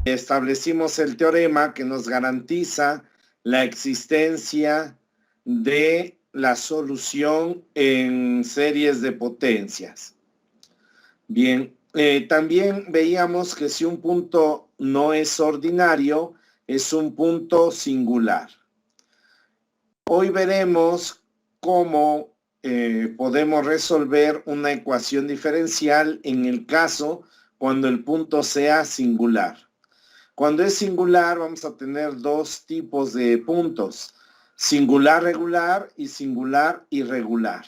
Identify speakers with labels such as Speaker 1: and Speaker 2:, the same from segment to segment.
Speaker 1: establecimos el teorema que nos garantiza la existencia de la solución en series de potencias. Bien, también veíamos que si un punto no es ordinario, es un punto singular. Hoy veremos cómo podemos resolver una ecuación diferencial en el caso cuando el punto sea singular. Cuando es singular vamos a tener dos tipos de puntos, singular regular y singular irregular.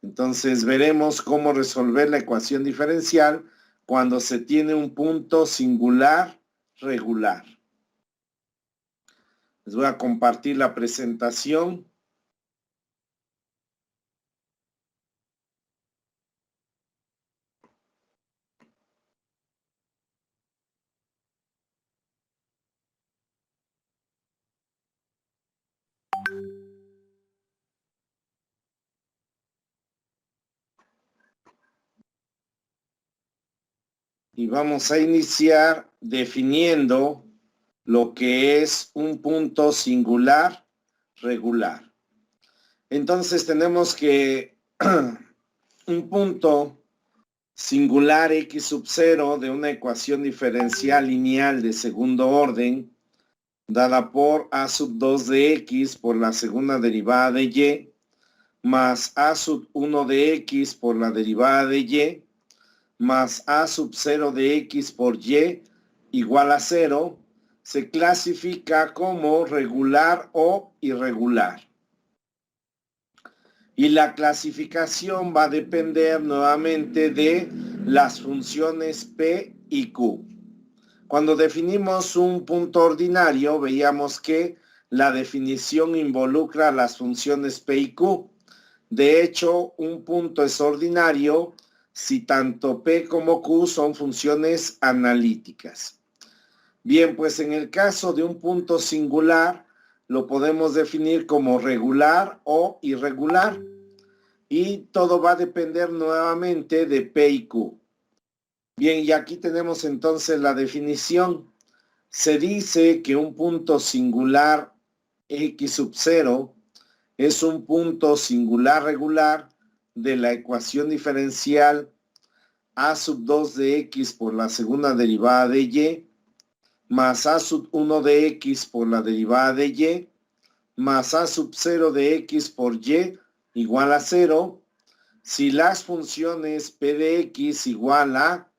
Speaker 1: Entonces veremos cómo resolver la ecuación diferencial cuando se tiene un punto singular regular. Les voy a compartir la presentación. Y vamos a iniciar definiendo lo que es un punto singular regular. Entonces tenemos que un punto singular x sub 0 de una ecuación diferencial lineal de segundo orden dada por a sub 2 de x por la segunda derivada de y más a sub 1 de x por la derivada de y más a sub 0 de x por y igual a 0, se clasifica como regular o irregular. Y la clasificación va a depender nuevamente de las funciones P y Q. Cuando definimos un punto ordinario, veíamos que la definición involucra las funciones P y Q. De hecho, un punto es ordinario si tanto P como Q son funciones analíticas. Bien, pues en el caso de un punto singular, lo podemos definir como regular o irregular. Y todo va a depender nuevamente de P y Q. Bien, y aquí tenemos entonces la definición. Se dice que un punto singular x sub 0 es un punto singular regular de la ecuación diferencial a sub 2 de x por la segunda derivada de y más a sub 1 de x por la derivada de y más a sub 0 de x por y igual a 0 si las funciones p de x igual a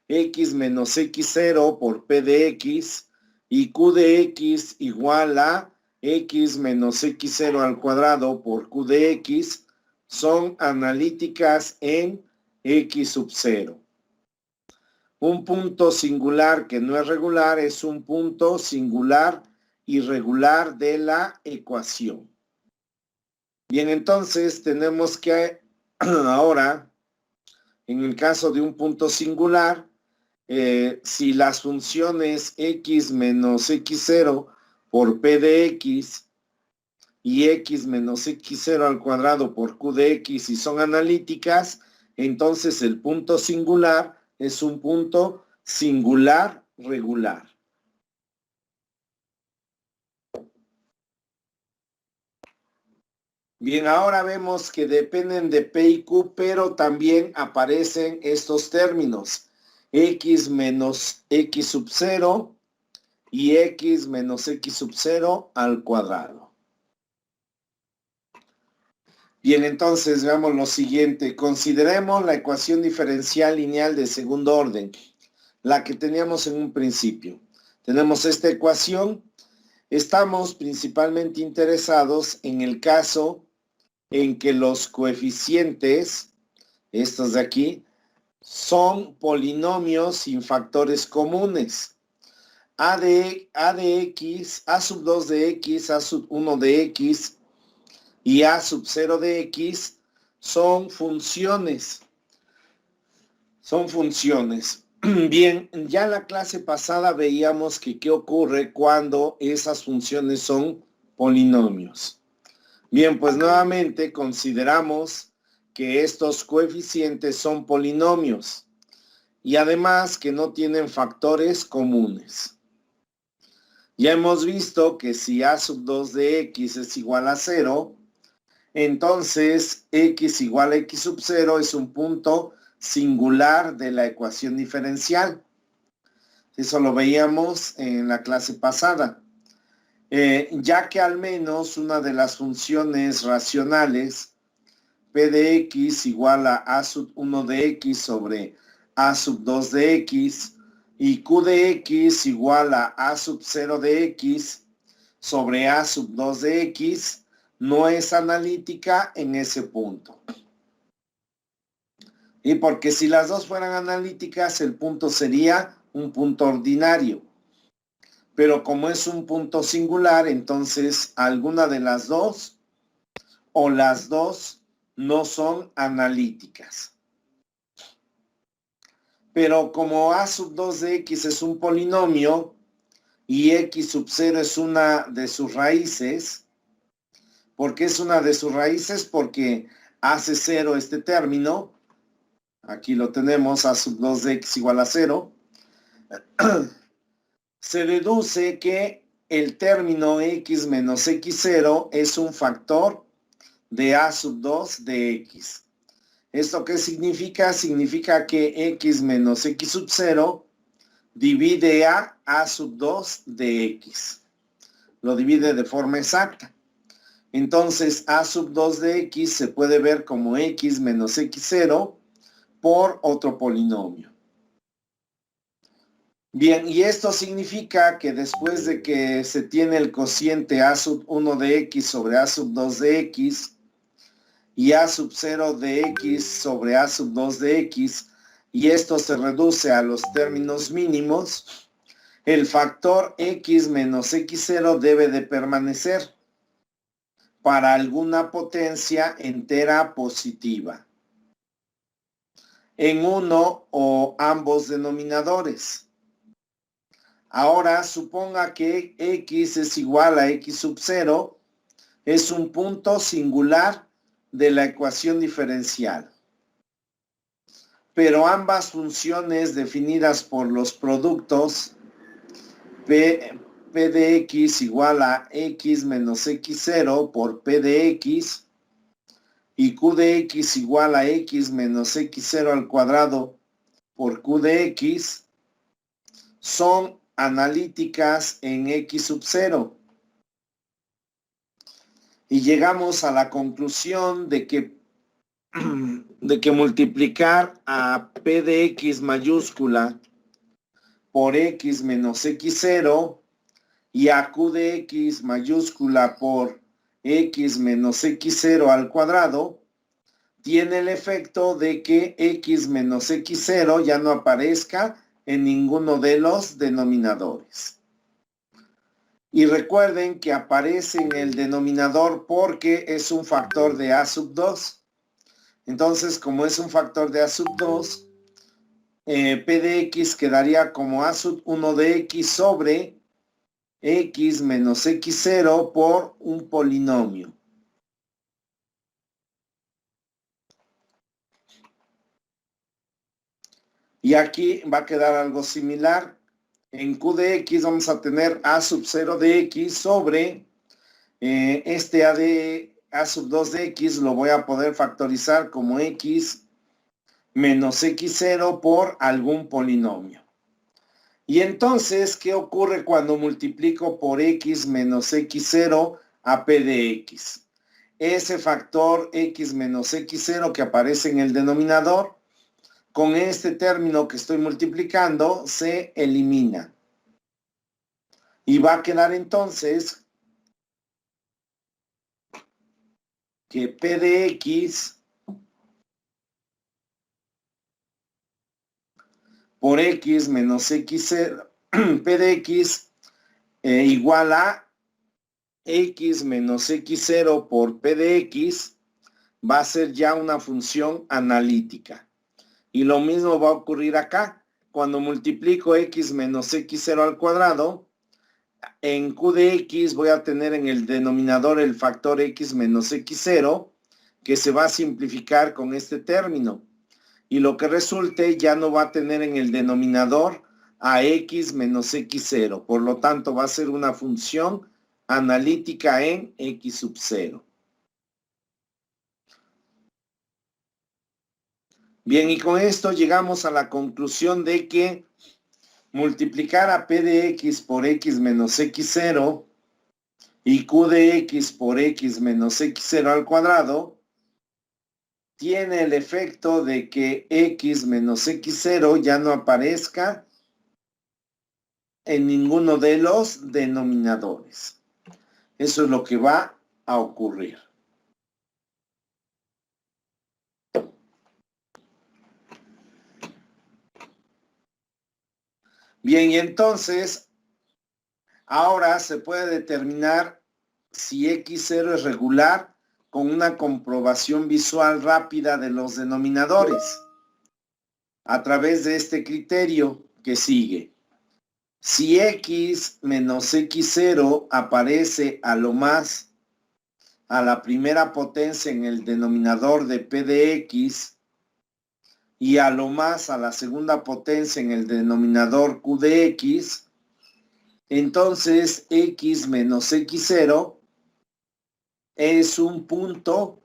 Speaker 1: x menos x0 por p de x y q de x igual a x menos x0 al cuadrado por q de x son analíticas en x sub 0. Un punto singular que no es regular es un punto singular irregular de la ecuación. Bien, entonces tenemos que ahora, en el caso de un punto singular, si las funciones x menos x0 por p de x y x menos x0 al cuadrado por q de x y son analíticas, entonces el punto singular es un punto singular regular. Bien, ahora vemos que dependen de P y Q, pero también aparecen estos términos. X menos X sub 0 y X menos X sub 0 al cuadrado. Bien, entonces veamos lo siguiente. Consideremos la ecuación diferencial lineal de segundo orden, la que teníamos en un principio. Tenemos esta ecuación. Estamos principalmente interesados en el caso en que los coeficientes, estos de aquí, son polinomios sin factores comunes. A de x, A sub 2 de x, A sub 1 de x y A sub 0 de x son funciones. Son funciones. Bien, ya en la clase pasada veíamos que qué ocurre cuando esas funciones son polinomios. Bien, pues nuevamente consideramos que estos coeficientes son polinomios y además que no tienen factores comunes. Ya hemos visto que si a sub 2 de x es igual a 0, entonces x igual a x sub 0 es un punto singular de la ecuación diferencial. Eso lo veíamos en la clase pasada. Ya que al menos una de las funciones racionales, p de x igual a sub 1 de x sobre a sub 2 de x, y q de x igual a sub 0 de x sobre a sub 2 de x, no es analítica en ese punto. Y porque si las dos fueran analíticas, el punto sería un punto ordinario. Pero como es un punto singular, entonces alguna de las dos o las dos no son analíticas. Pero como a sub 2 de x es un polinomio y x sub 0 es una de sus raíces, ¿por qué es una de sus raíces? Porque hace 0 este término. Aquí lo tenemos, a sub 2 de x igual a 0. Se deduce que el término x menos x0 es un factor de a sub 2 de x. ¿Esto qué significa? Significa que x menos x sub 0 divide a sub 2 de x. Lo divide de forma exacta. Entonces, a sub 2 de x se puede ver como x menos x0 por otro polinomio. Bien, y esto significa que después de que se tiene el cociente a sub 1 de x sobre a sub 2 de x, y a sub 0 de x sobre a sub 2 de x, y esto se reduce a los términos mínimos, el factor x menos x0 debe de permanecer para alguna potencia entera positiva en uno o ambos denominadores. Ahora suponga que x es igual a x sub 0, es un punto singular de la ecuación diferencial. Pero ambas funciones definidas por los productos p de x igual a x menos x0 por p de x y q de x igual a x menos x0 al cuadrado por q de x son analíticas en x sub 0. Y llegamos a la conclusión de que multiplicar a p de x mayúscula por x menos x0 y a q de x mayúscula por x menos x0 al cuadrado tiene el efecto de que x menos x0 ya no aparezca en ninguno de los denominadores. Y recuerden que aparece en el denominador porque es un factor de a sub 2. Entonces, como es un factor de a sub 2, p de x quedaría como a sub 1 de x sobre x menos x0 por un polinomio. Y aquí va a quedar algo similar. En q de x vamos a tener a sub 0 de x sobre este a de a sub 2 de x lo voy a poder factorizar como x menos x0 por algún polinomio. Y entonces, ¿qué ocurre cuando multiplico por x menos x0 a p de x? Ese factor x menos x0 que aparece en el denominador, con este término que estoy multiplicando, se elimina. Y va a quedar entonces que p de x por x menos x0, p de x igual a x menos x0 por p de x va a ser ya una función analítica. Y lo mismo va a ocurrir acá. Cuando multiplico x menos x0 al cuadrado, en q de x voy a tener en el denominador el factor x menos x0, que se va a simplificar con este término. y lo que resulte ya no va a tener en el denominador a x menos x0. Por lo tanto, va a ser una función analítica en x sub 0. Bien, y con esto llegamos a la conclusión de que multiplicar a p de x por x menos x0 y q de x por x menos x0 al cuadrado tiene el efecto de que x menos x0 ya no aparezca en ninguno de los denominadores. Eso es lo que va a ocurrir. Bien, y entonces, ahora se puede determinar si x0 es regular con una comprobación visual rápida de los denominadores a través de este criterio que sigue. Si x menos x0 aparece a lo más a la primera potencia en el denominador de p de x y a lo más a la segunda potencia en el denominador q de x, entonces x menos x0 es un punto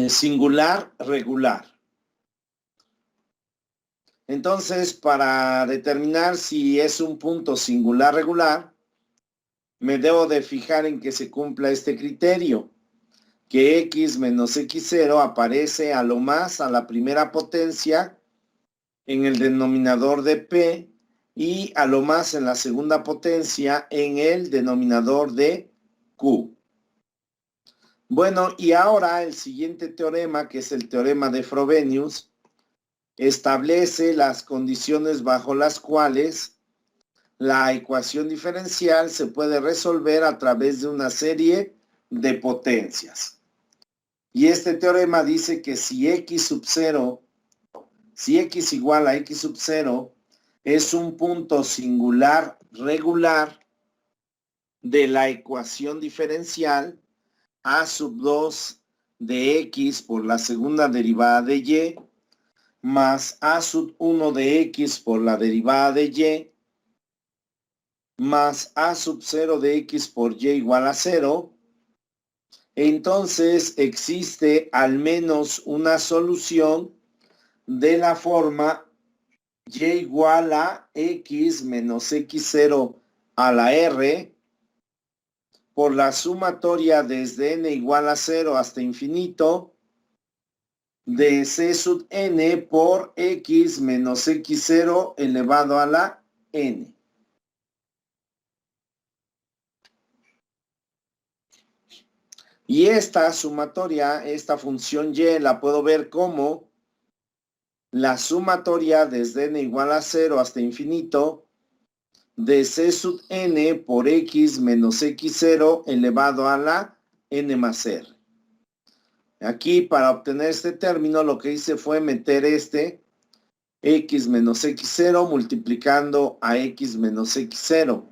Speaker 1: singular regular. Entonces, para determinar si es un punto singular regular, me debo de fijar en que se cumpla este criterio, que x menos x0 aparece a lo más a la primera potencia en el denominador de p y a lo más en la segunda potencia en el denominador de q. Bueno, y ahora el siguiente teorema, que es el teorema de Frobenius, establece las condiciones bajo las cuales la ecuación diferencial se puede resolver a través de una serie de potencias. Y este teorema dice que si x igual a x sub 0 es un punto singular regular de la ecuación diferencial a sub 2 de x por la segunda derivada de y más a sub 1 de x por la derivada de y más a sub 0 de x por y igual a 0, entonces existe al menos una solución de la forma y igual a x menos x0 a la r por la sumatoria desde n igual a 0 hasta infinito de c sub n por x menos x0 elevado a la n. Y esta sumatoria, esta función y, la puedo ver como la sumatoria desde n igual a 0 hasta infinito de c sub n por x menos x0 elevado a la n más r. Aquí, para obtener este término, lo que hice fue meter este x menos x0 multiplicando a x menos x0.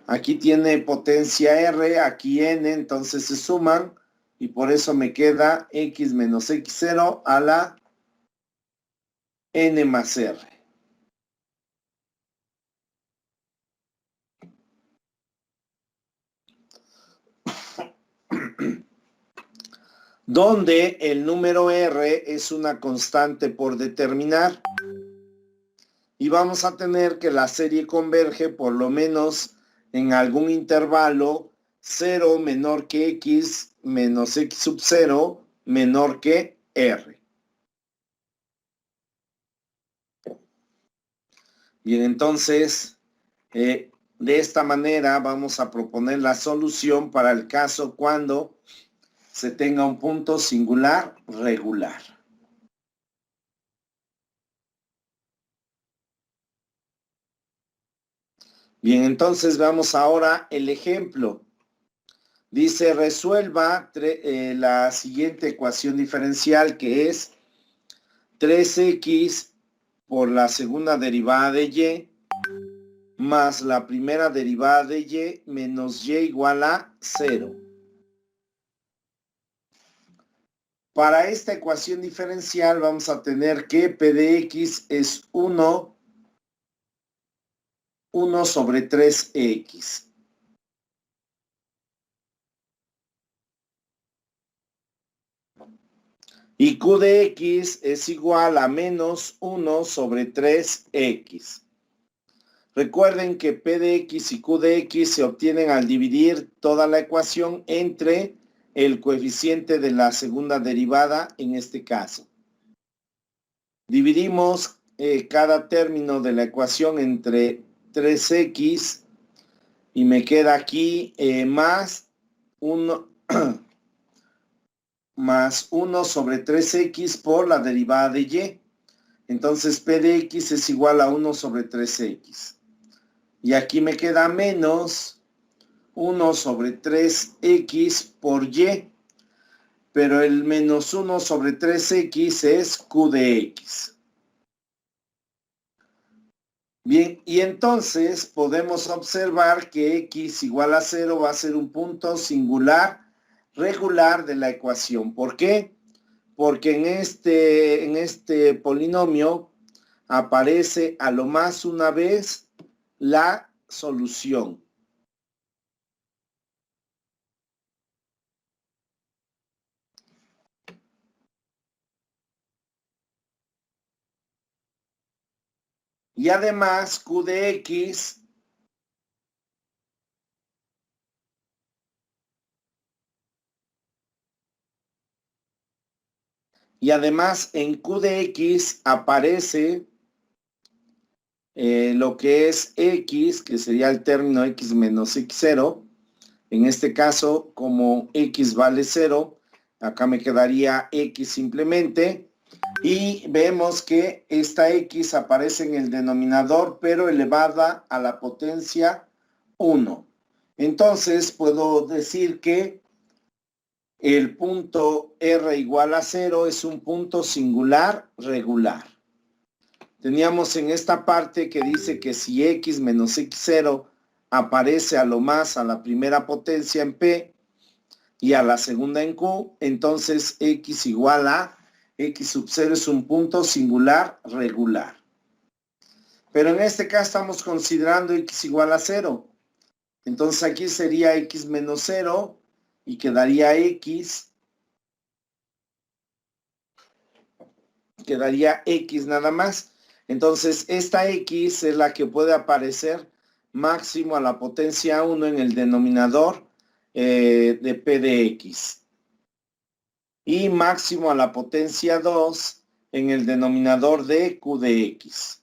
Speaker 1: Aquí tiene potencia r, aquí n, entonces se suman y por eso me queda x menos x0 a la n más r. Donde el número r es una constante por determinar. Y vamos a tener que la serie converge por lo menos en algún intervalo 0 menor que x menos x sub 0 menor que r. Bien, entonces, de esta manera vamos a proponer la solución para el caso cuando se tenga un punto singular regular. Bien, entonces vamos ahora el ejemplo. Dice, resuelva la siguiente ecuación diferencial que es 3x por la segunda derivada de y más la primera derivada de y menos y igual a 0. Para esta ecuación diferencial vamos a tener que P de X es 1 sobre 3X. Y Q de X es igual a menos 1 sobre 3X. Recuerden que P de X y Q de X se obtienen al dividir toda la ecuación entre el coeficiente de la segunda derivada en este caso. Dividimos cada término de la ecuación entre 3X y me queda aquí más 1 más 1 sobre 3X por la derivada de Y. Entonces P de X es igual a 1 sobre 3X. Y aquí me queda menos 1 sobre 3X por Y. Pero el menos 1 sobre 3X es Q de X. Bien, y entonces podemos observar que X igual a 0 va a ser un punto singular regular de la ecuación. ¿Por qué? Porque en este polinomio aparece a lo más una vez la solución. Y además Q de X en Q de X aparece lo que es X, que sería el término X menos X0. En este caso, como X vale 0, acá me quedaría X simplemente. Y vemos que esta X aparece en el denominador, pero elevada a la potencia 1. Entonces, puedo decir que el punto R igual a 0 es un punto singular regular. Teníamos en esta parte que dice que si X menos X0 aparece a lo más a la primera potencia en P y a la segunda en Q, entonces X igual a X sub 0 es un punto singular regular. Pero en este caso estamos considerando X igual a 0. Entonces aquí sería X menos 0 y quedaría X. Quedaría X nada más. Entonces esta X es la que puede aparecer máximo a la potencia 1 en el denominador de P de X. Y máximo a la potencia 2 en el denominador de Q de X.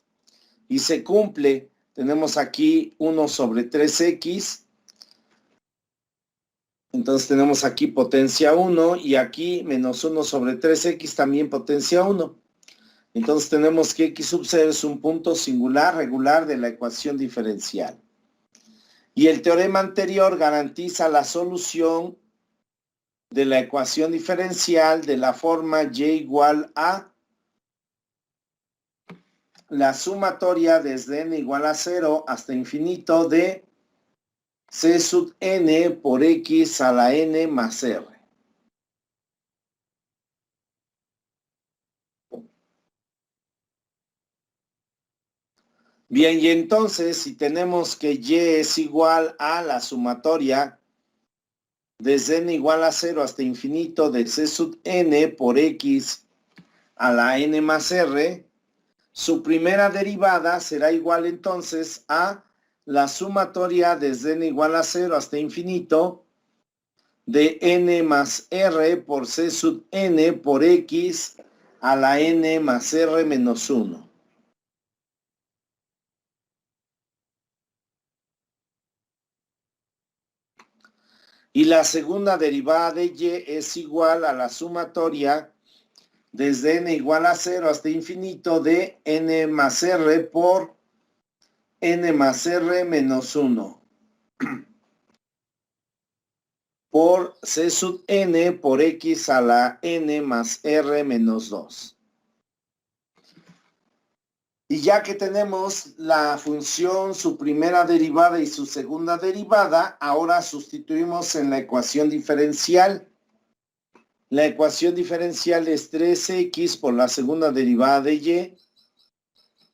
Speaker 1: Y se cumple, tenemos aquí 1 sobre 3X. Entonces tenemos aquí potencia 1 y aquí menos 1 sobre 3X también potencia 1. Entonces tenemos que X sub 0 es un punto singular regular de la ecuación diferencial. Y el teorema anterior garantiza la solución de la ecuación diferencial de la forma y igual a la sumatoria desde n igual a 0 hasta infinito de c sub n por x a la n más r. Bien, y entonces si tenemos que y es igual a la sumatoria desde n igual a 0 hasta infinito de c sub n por x a la n más r, su primera derivada será igual entonces a la sumatoria desde n igual a 0 hasta infinito de n más r por c sub n por x a la n más r menos 1. Y la segunda derivada de y es igual a la sumatoria desde n igual a 0 hasta infinito de n más r por n más r menos 1 por c sub n por x a la n más r menos 2. Y ya que tenemos la función, su primera derivada y su segunda derivada, ahora sustituimos en la ecuación diferencial. La ecuación diferencial es 3x por la segunda derivada de y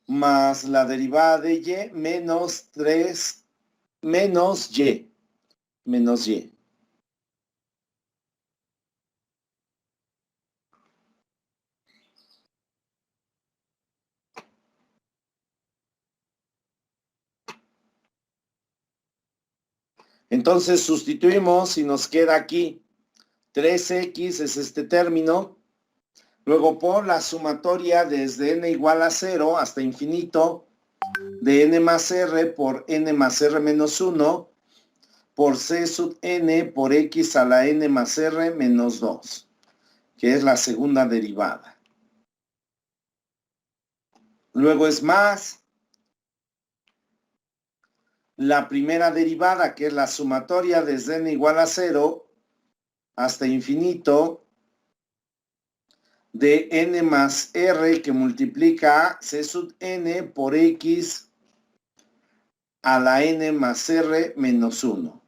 Speaker 1: más la derivada de y menos 3 menos y. Entonces sustituimos y nos queda aquí 3x es este término. Luego por la sumatoria desde n igual a 0 hasta infinito de n más r por n más r menos 1 por c sub n por x a la n más r menos 2, que es la segunda derivada. Luego es más la primera derivada, que es la sumatoria desde n igual a 0 hasta infinito de n más r que multiplica a c sub n por x a la n más r menos 1.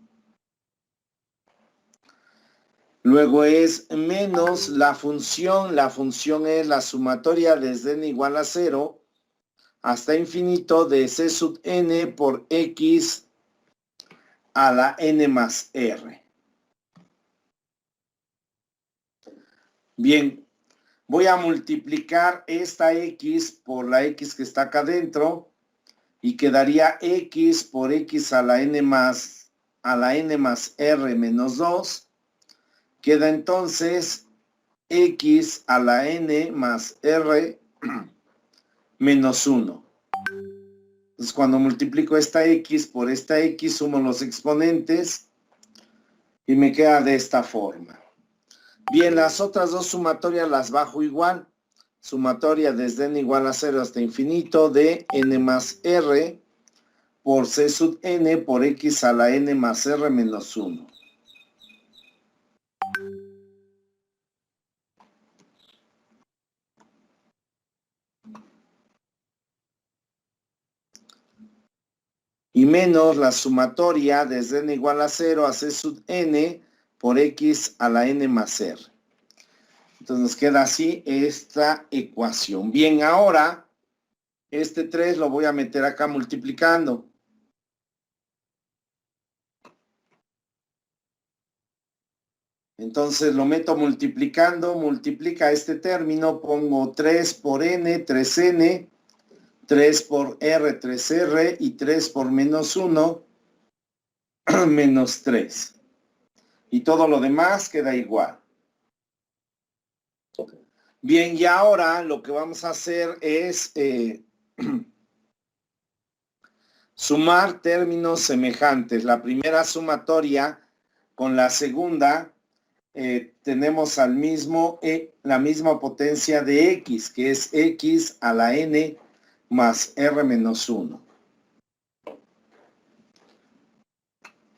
Speaker 1: Luego es menos la función es la sumatoria desde n igual a 0 hasta infinito de c sub n por x a la n más r. Bien, voy a multiplicar esta x por la x que está acá adentro y quedaría x por x a la n más r menos 2. Queda entonces x a la n más r menos 1. Entonces cuando multiplico esta x por esta x, sumo los exponentes y me queda de esta forma. Bien, las otras dos sumatorias las bajo igual. Sumatoria desde n igual a 0 hasta infinito de n más r por c sub n por x a la n más r menos 1. Y menos la sumatoria desde n igual a 0 a c sub n por x a la n más r. Entonces nos queda así esta ecuación. Bien, ahora este 3 lo voy a meter acá multiplicando. Entonces lo meto multiplicando, multiplica este término, pongo 3 por n, 3n, 3 por r, 3r y 3 por menos 1, menos 3. Y todo lo demás queda igual. Bien, y ahora lo que vamos a hacer es sumar términos semejantes. La primera sumatoria con la segunda tenemos la misma potencia de x, que es x a la n más r menos 1.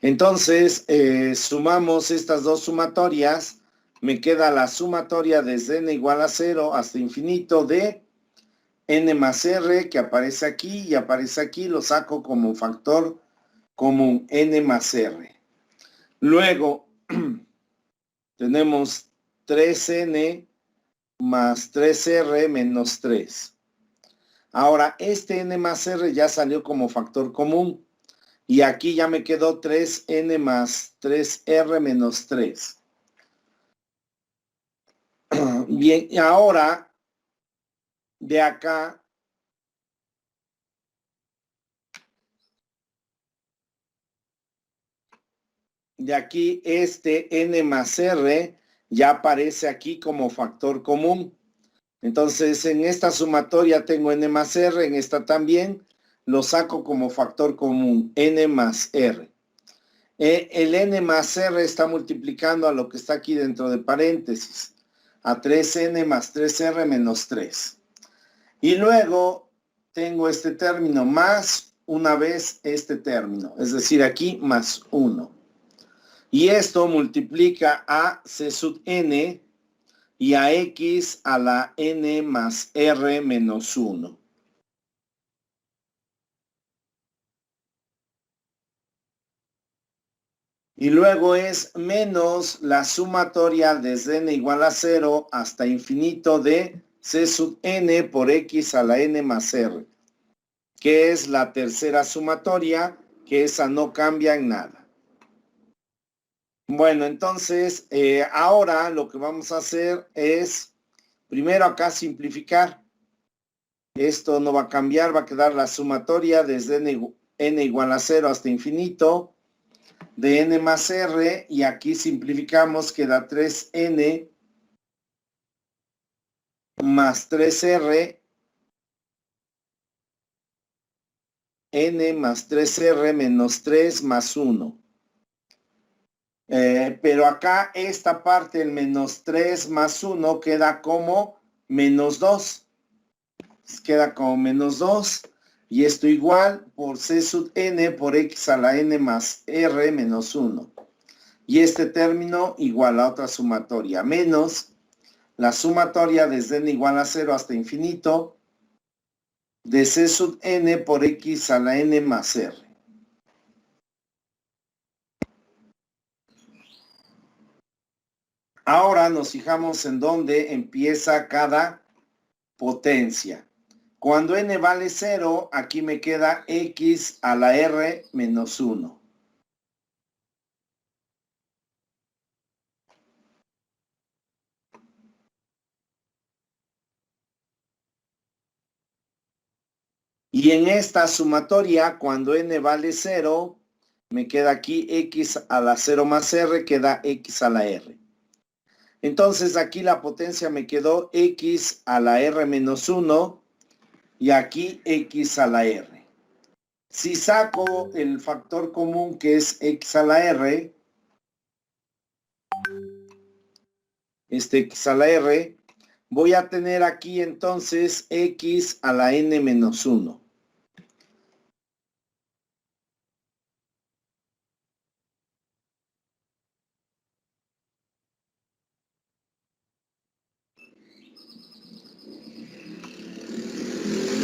Speaker 1: Entonces, sumamos estas dos sumatorias. Me queda la sumatoria desde n igual a 0 hasta infinito de n más r, que aparece aquí y aparece aquí. Lo saco como factor común, n más r. Luego, tenemos 3n más 3r menos 3. Ahora, este n más r ya salió como factor común. Y aquí ya me quedó 3n más 3r menos 3. Bien, y ahora, de acá, de aquí, este n más r ya aparece aquí como factor común. Entonces, en esta sumatoria tengo n más r, en esta también, lo saco como factor común, n más r. El n más r está multiplicando a lo que está aquí dentro de paréntesis, a 3n más 3r menos 3. Y luego tengo este término más una vez este término, es decir, aquí más 1. Y esto multiplica a c sub n y a x a la n más r menos 1. Y luego es menos la sumatoria desde n igual a 0 hasta infinito de c sub n por x a la n más r, que es la tercera sumatoria, que esa no cambia en nada. Bueno, entonces, ahora lo que vamos a hacer es, primero acá simplificar. Esto no va a cambiar, va a quedar la sumatoria desde n igual a 0 hasta infinito de n más r, y aquí simplificamos, queda 3n más 3r, n más 3r menos 3 más 1. Pero acá esta parte, el menos 3 más 1, queda como menos 2. Queda como menos 2. Y esto igual por c sub n por x a la n más r menos 1. Y este término igual a otra sumatoria, menos la sumatoria desde n igual a 0 hasta infinito de c sub n por x a la n más r. Ahora nos fijamos en dónde empieza cada potencia. Cuando n vale 0, aquí me queda x a la r menos 1. Y en esta sumatoria, cuando n vale 0, me queda aquí x a la 0 más r, queda x a la r. Entonces aquí la potencia me quedó x a la r menos 1 y aquí x a la r. Si saco el factor común que es x a la r, este x a la r, voy a tener aquí entonces x a la n menos 1.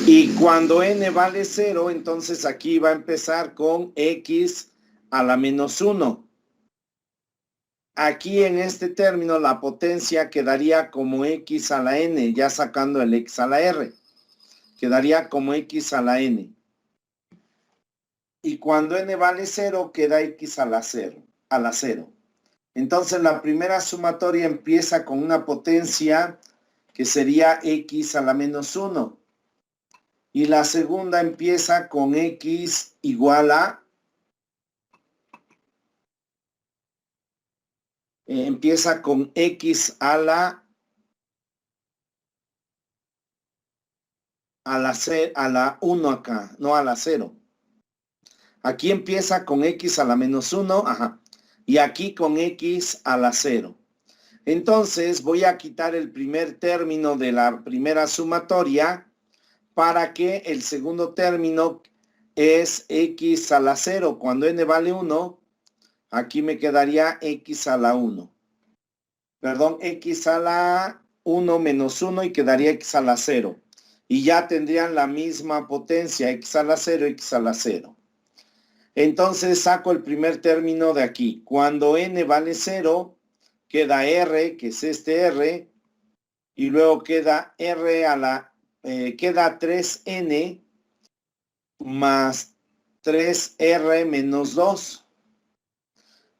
Speaker 1: Y cuando n vale 0, entonces aquí va a empezar con x a la menos 1. Aquí en este término la potencia quedaría como x a la n, ya sacando el x a la r. Quedaría como x a la n. Y cuando n vale 0, queda x a la 0. Entonces la primera sumatoria empieza con una potencia que sería x a la menos 1. Y la segunda empieza con x igual a... empieza con x a la 1 acá, no a la 0. Aquí empieza con x a la menos 1, ajá, y aquí con x a la 0. Entonces voy a quitar el primer término de la primera sumatoria para que el segundo término es x a la 0. Cuando n vale 1, aquí me quedaría x a la 1. Perdón, x a la 1 menos 1 y quedaría x a la 0. Y ya tendrían la misma potencia, x a la 0, x a la 0. Entonces saco el primer término de aquí. Cuando n vale 0, queda r, que es este r, y luego queda r a la, queda 3n más 3r menos 2.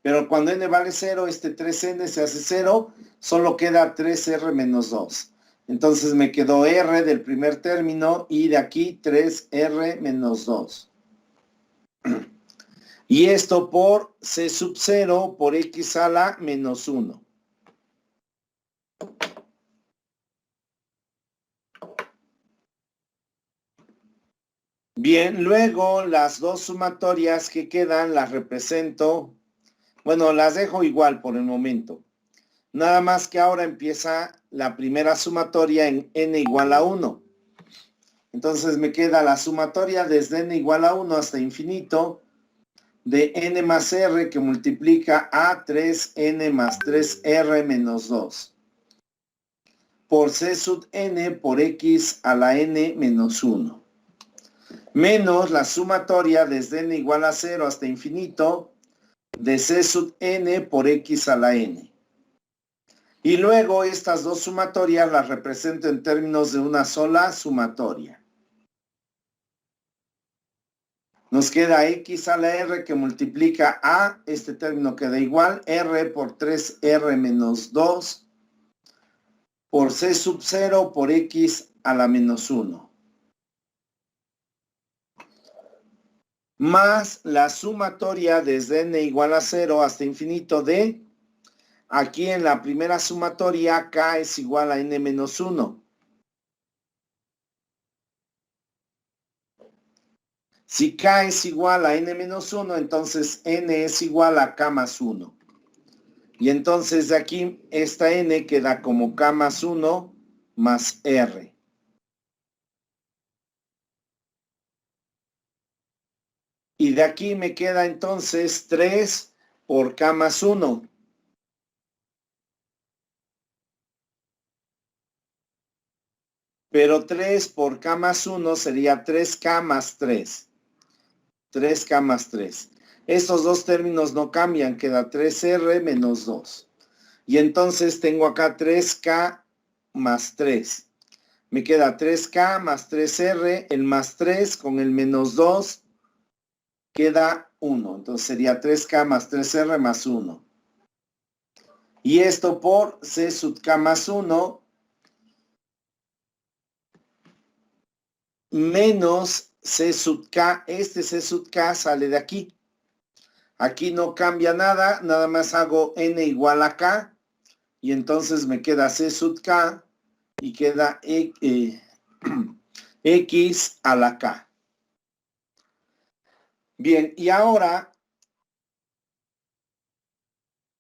Speaker 1: Pero cuando n vale 0, este 3n se hace 0, solo queda 3r menos 2. Entonces me quedó r del primer término y de aquí 3r menos 2. Y esto por c sub 0 por x a la menos 1. Bien, luego las dos sumatorias que quedan las represento, bueno, las dejo igual por el momento. Nada más que ahora empieza la primera sumatoria en n igual a 1. Entonces me queda la sumatoria desde n igual a 1 hasta infinito de n más r que multiplica a 3n más 3r menos 2 por c sub n por x a la n menos 1 menos la sumatoria desde n igual a 0 hasta infinito de C sub n por X a la n. Y luego estas dos sumatorias las represento en términos de una sola sumatoria. Nos queda X a la R que multiplica a, este término queda igual, R por 3R menos 2 por C sub 0 por X a la menos 1. Más la sumatoria desde n igual a 0 hasta infinito de, aquí en la primera sumatoria, k es igual a n menos 1. Si k es igual a n menos 1, entonces n es igual a k más 1. Y entonces de aquí, esta n queda como k más 1 más r. Y de aquí me queda entonces 3 por k más 1. Pero 3 por k más 1 sería 3k más 3. 3k más 3. Estos dos términos no cambian, queda 3r menos 2. Y entonces tengo acá 3k más 3. Me queda 3k más 3r, el más 3 con el menos 2 queda 1. Entonces sería 3k más 3r más 1. Y esto por c sub k más 1 menos c sub k. Este c sub k sale de aquí. Aquí no cambia nada, nada más hago n igual a k. Y entonces me queda c sub k y queda x a la k. Bien, y ahora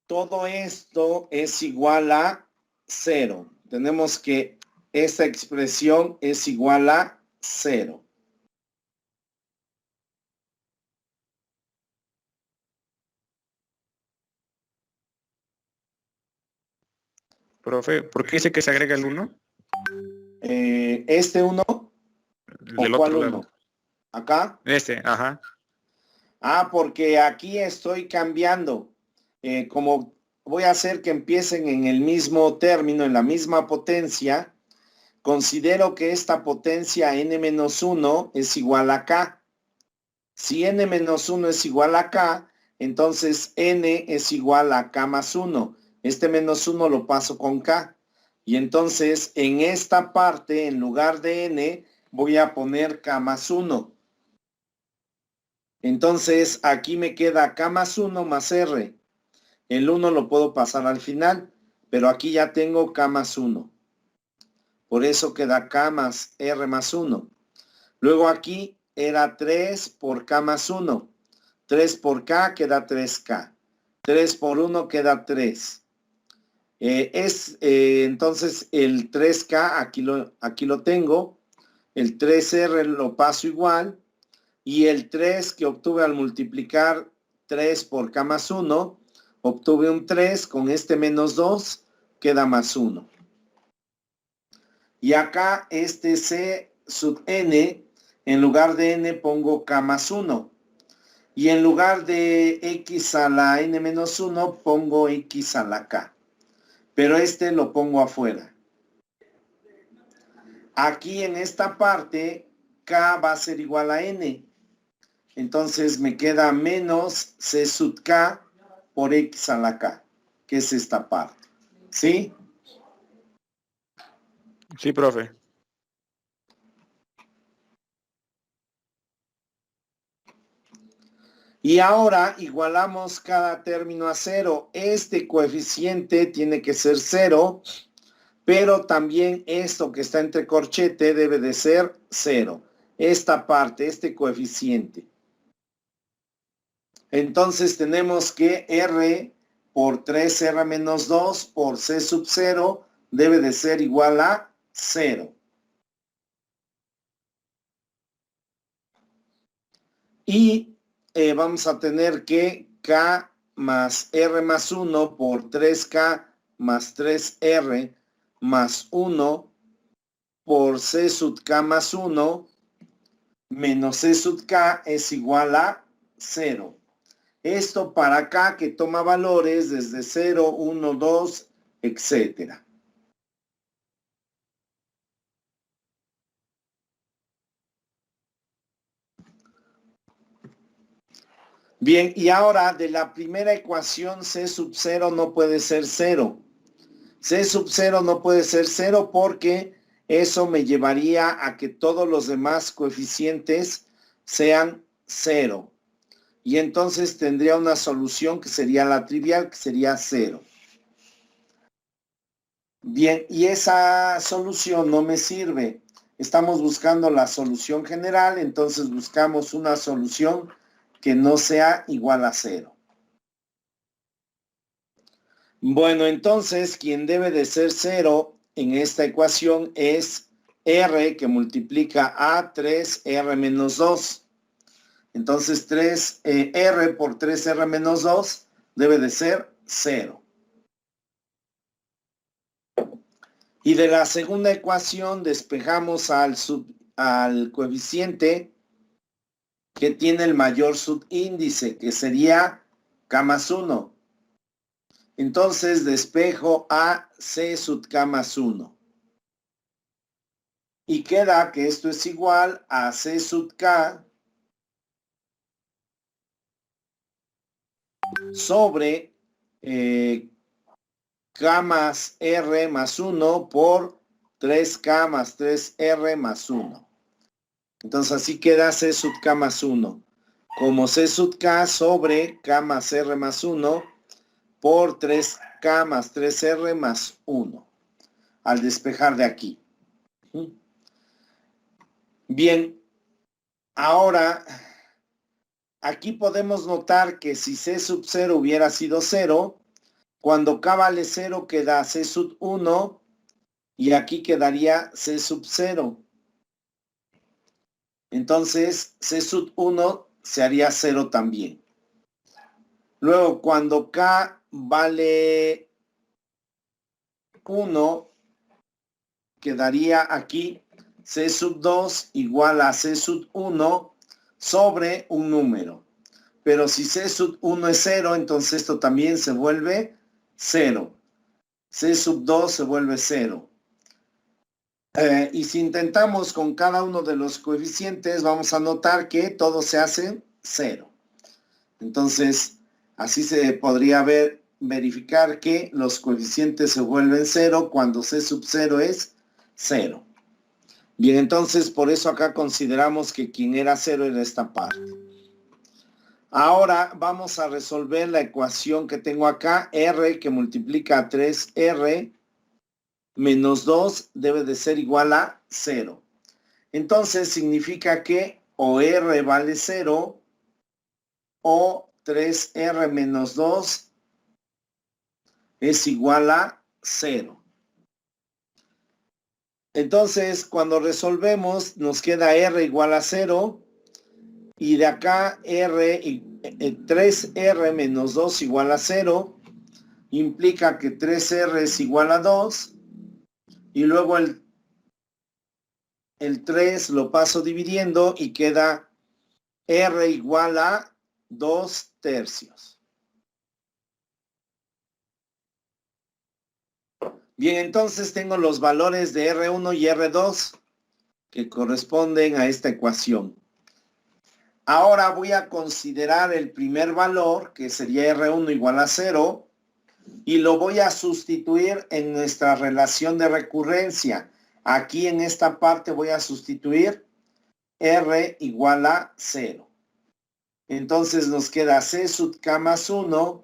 Speaker 1: todo esto es igual a 0. Tenemos que esta expresión es igual a 0.
Speaker 2: Profe, ¿por qué dice que se agrega el 1?
Speaker 1: ¿Este 1?
Speaker 2: Del
Speaker 1: ¿O cuál
Speaker 2: otro
Speaker 1: 1?
Speaker 2: lado.
Speaker 1: ¿Acá?
Speaker 2: Ajá.
Speaker 1: Ah, porque aquí estoy cambiando. Como voy a hacer que empiecen en el mismo término, en la misma potencia, considero que esta potencia n-1 es igual a k. Si n-1 es igual a k, entonces n es igual a k más 1. Este menos 1 lo paso con k. Y entonces en esta parte, en lugar de n, voy a poner k más 1. Entonces aquí me queda k más 1 más r. El 1 lo puedo pasar al final, pero aquí ya tengo k más 1. Por eso queda k más r más 1. Luego aquí era 3 por k más 1. 3 por k queda 3k. 3 por 1 queda 3. Entonces el 3k aquí lo tengo. El 3r lo paso igual. Y el 3 que obtuve al multiplicar 3 por k más 1, obtuve un 3 con este menos 2, queda más 1. Y acá este c sub n, en lugar de n pongo k más 1. Y en lugar de x a la n menos 1, pongo x a la k. Pero este lo pongo afuera. Aquí en esta parte, k va a ser igual a n. Entonces me queda menos c sub k por x a la k, que es esta parte. ¿Sí?
Speaker 2: Sí, profe.
Speaker 1: Y ahora igualamos cada término a 0. Este coeficiente tiene que ser 0, pero también esto que está entre corchete debe de ser 0. Esta parte, este coeficiente. Entonces tenemos que R por 3R menos 2 por C sub 0 debe de ser igual a 0. Y vamos a tener que K más R más 1 por 3K más 3R más 1 por C sub K más 1 menos C sub K es igual a 0. Esto para acá que toma valores desde 0, 1, 2, etcétera. Bien, y ahora de la primera ecuación C sub 0 no puede ser 0. C sub 0 no puede ser 0 porque eso me llevaría a que todos los demás coeficientes sean 0. Y entonces tendría una solución que sería la trivial, que sería 0. Bien, y esa solución no me sirve. Estamos buscando la solución general, entonces buscamos una solución que no sea igual a 0. Bueno, entonces quien debe de ser 0 en esta ecuación es R que multiplica a 3R menos 2. Entonces R por 3R menos 2 debe de ser 0. Y de la segunda ecuación despejamos al coeficiente que tiene el mayor subíndice, que sería K más 1. Entonces despejo a C sub K más 1. Y queda que esto es igual a C sub K sobre K más R más 1 por 3K más 3R más 1. Entonces así queda C sub K más 1. Como C sub K sobre K más R más 1 por 3K más 3R más 1. Al despejar de aquí. Bien. Ahora, aquí podemos notar que si C sub 0 hubiera sido 0, cuando K vale 0 queda C sub 1 y aquí quedaría C sub 0. Entonces, C sub 1 se haría 0 también. Luego, cuando K vale 1, quedaría aquí C sub 2 igual a C sub 1 sobre un número. Pero si C sub 1 es 0, entonces esto también se vuelve 0. C sub 2 se vuelve 0. Y si intentamos con cada uno de los coeficientes, vamos a notar que todo se hace 0. Entonces, así se podría verificar que los coeficientes se vuelven 0 cuando C sub 0 es 0. Bien, entonces por eso acá consideramos que quien era 0 era esta parte. Ahora vamos a resolver la ecuación que tengo acá, R que multiplica a 3R menos 2 debe de ser igual a 0. Entonces significa que o R vale 0 o 3R menos 2 es igual a 0. Entonces cuando resolvemos nos queda R igual a 0 y de acá 3R menos 2 igual a 0 implica que 3R es igual a 2 y luego el 3 lo paso dividiendo y queda R igual a 2 tercios. Bien, entonces tengo los valores de R1 y R2 que corresponden a esta ecuación. Ahora voy a considerar el primer valor, que sería R1 igual a 0, y lo voy a sustituir en nuestra relación de recurrencia. Aquí en esta parte voy a sustituir R igual a 0. Entonces nos queda C sub K más 1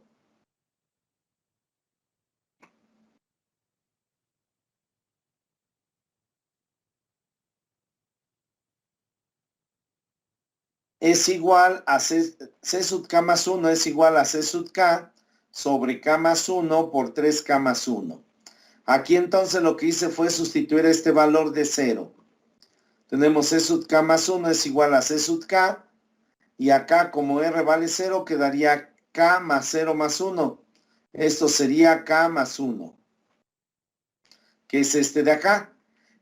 Speaker 1: es igual a C sub K más 1 es igual a C sub K sobre K más 1 por 3K más 1. Aquí entonces lo que hice fue sustituir este valor de 0. Tenemos C sub K más 1 es igual a C sub K. Y acá como R vale 0 quedaría K más 0 más 1. Esto sería K más 1. Que es este de acá.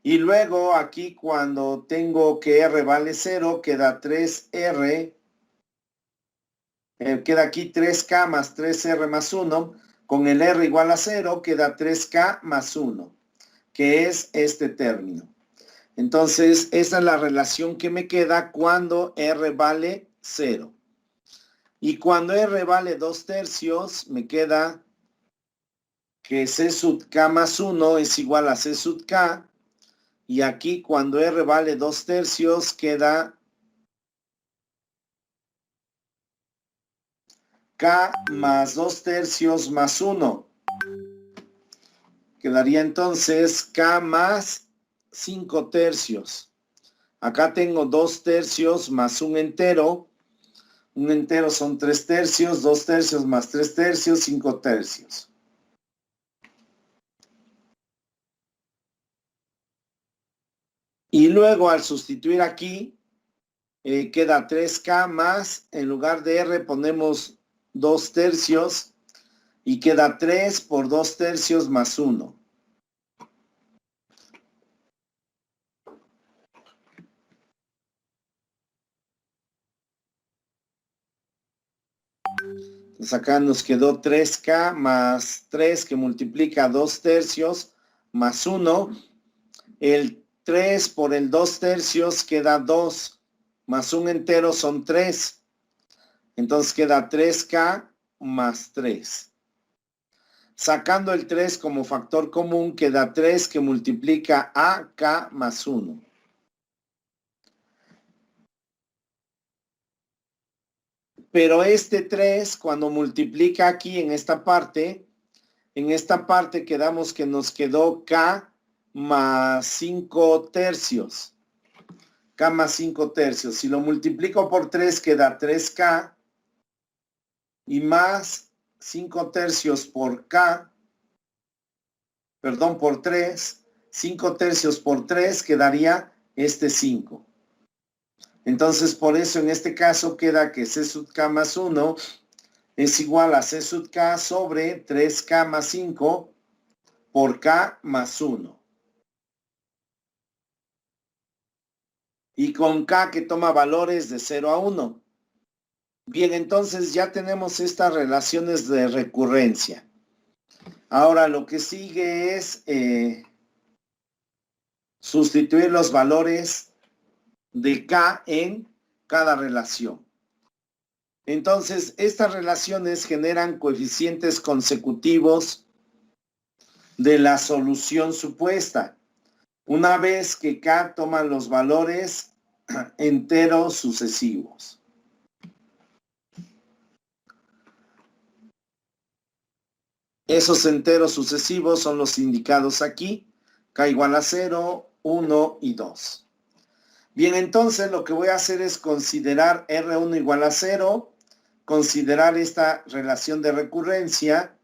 Speaker 1: Y luego aquí cuando tengo que R vale 0 queda 3R queda aquí 3K más 3R más 1. Con el R igual a 0 queda 3K más 1, que es este término. Entonces, esa es la relación que me queda cuando R vale 0. Y cuando R vale 2/3, me queda que C sub K más 1 es igual a C sub K. Y aquí cuando R vale 2/3 queda K más 2/3 más 1. Quedaría entonces K más 5/3. Acá tengo 2/3 más un entero. Un entero son 3/3, 2/3 más 3/3, 5/3. Y luego al sustituir aquí, queda 3K más, en lugar de R ponemos 2/3 y queda 3 por 2/3 más 1. Entonces acá nos quedó 3K más 3 que multiplica 2/3 más 1. El 3 por el 2/3 queda 2, más un entero son 3. Entonces queda 3K más 3. Sacando el 3 como factor común, queda 3 que multiplica a K más 1. Pero este 3, cuando multiplica aquí en esta parte quedamos que nos quedó K más 5/3. K más 5/3. Si lo multiplico por 3, queda 3K. Y más 5/3 por K. Perdón, por 3. 5/3 por 3 quedaría este 5. Entonces, por eso en este caso queda que C sub K más 1 es igual a C sub K sobre 3K más 5 por K más 1. Y con K que toma valores de 0 a 1. Bien, entonces ya tenemos estas relaciones de recurrencia. Ahora lo que sigue es sustituir los valores de K en cada relación. Entonces, estas relaciones generan coeficientes consecutivos de la solución supuesta. Una vez que K toma los valores enteros sucesivos. Esos enteros sucesivos son los indicados aquí. K igual a 0, 1 y 2. Bien, entonces lo que voy a hacer es considerar R1 igual a 0, considerar esta relación de recurrencia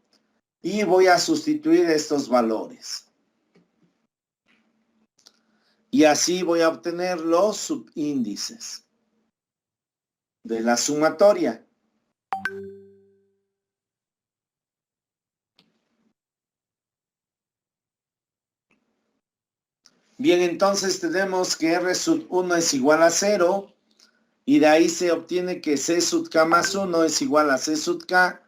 Speaker 1: y voy a sustituir estos valores. Y así voy a obtener los subíndices de la sumatoria. Bien, entonces tenemos que R sub 1 es igual a 0 y de ahí se obtiene que C sub K más 1 es igual a C sub K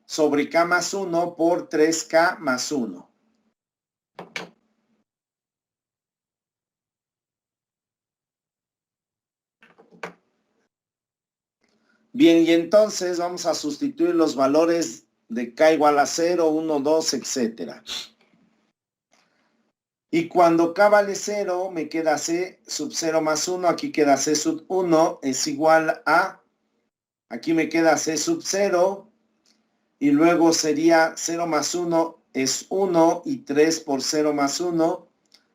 Speaker 1: sobre K más 1 por 3K más 1. Bien, y entonces vamos a sustituir los valores de K igual a 0, 1, 2, etcétera. Y cuando K vale 0, me queda C sub 0 más 1. Aquí queda C sub 1 es igual a, aquí me queda C sub 0. Y luego sería 0 más 1 es 1. Y 3 por 0 más 1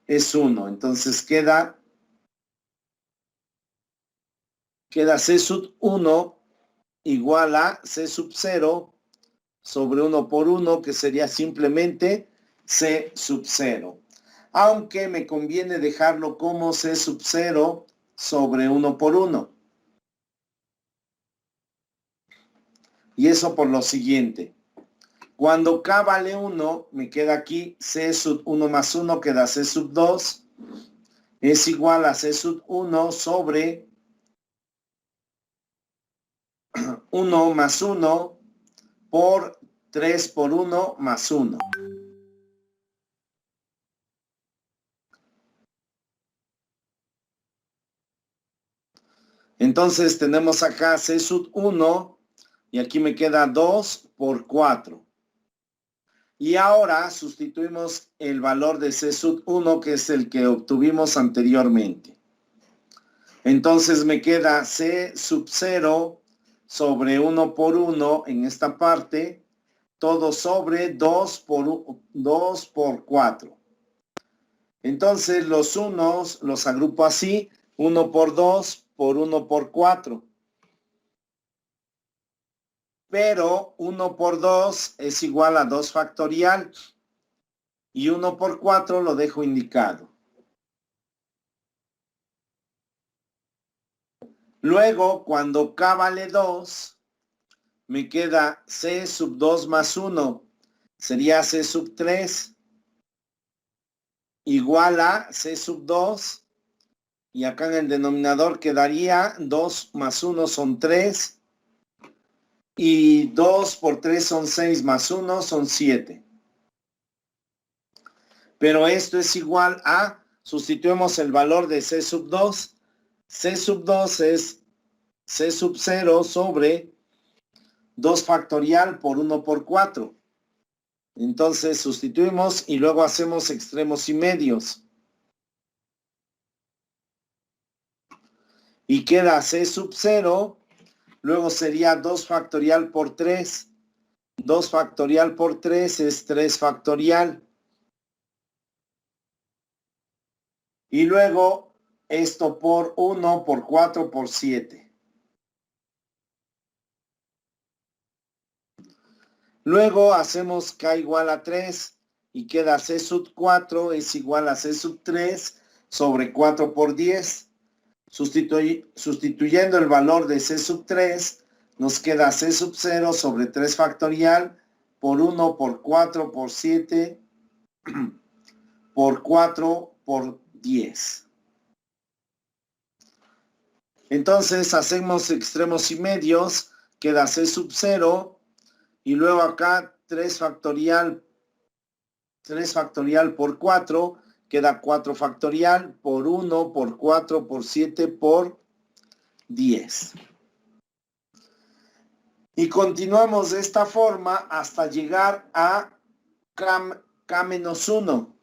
Speaker 1: es 1. Entonces queda C sub 1 igual a C sub 0 sobre 1 por 1, que sería simplemente C sub 0. Aunque me conviene dejarlo como C sub 0 sobre 1 por 1. Y eso por lo siguiente. Cuando K vale 1, me queda aquí C sub 1 más 1, queda C sub 2. Es igual a C sub 1 sobre 1 más 1 por 3 por 1 más 1. Entonces tenemos acá C sub 1 y aquí me queda 2 por 4. Y ahora sustituimos el valor de C sub 1, que es el que obtuvimos anteriormente. Entonces me queda C sub 0 sobre 1 por 1 en esta parte, todo sobre 2 por 4. Entonces los unos los agrupo así, 1 por 2 por 1 por 4. Pero 1 por 2 es igual a 2 factorial y 1 por 4 lo dejo indicado. Luego, cuando k vale 2, me queda C sub 2 más 1, sería C sub 3, igual a C sub 2, y acá en el denominador quedaría 2 más 1 son 3, y 2 por 3 son 6 más 1 son 7. Pero esto es igual a, sustituimos el valor de C sub 2, C sub 2 es C sub 0 sobre 2 factorial por 1 por 4. Entonces sustituimos y luego hacemos extremos y medios. Y queda C sub 0, luego sería 2 factorial por 3. 2 factorial por 3 es 3 factorial. Y luego esto por 1 por 4 por 7. Luego hacemos k igual a 3 y queda C sub 4 es igual a C sub 3 sobre 4 por 10. Sustituyendo el valor de C sub 3, nos queda C sub 0 sobre 3 factorial por 1 por 4 por 7 por 4 por 10. Entonces hacemos extremos y medios, queda C sub 0 y luego acá 3 factorial por 4, queda 4 factorial por 1 por 4 por 7 por 10. Y continuamos de esta forma hasta llegar a K menos 1.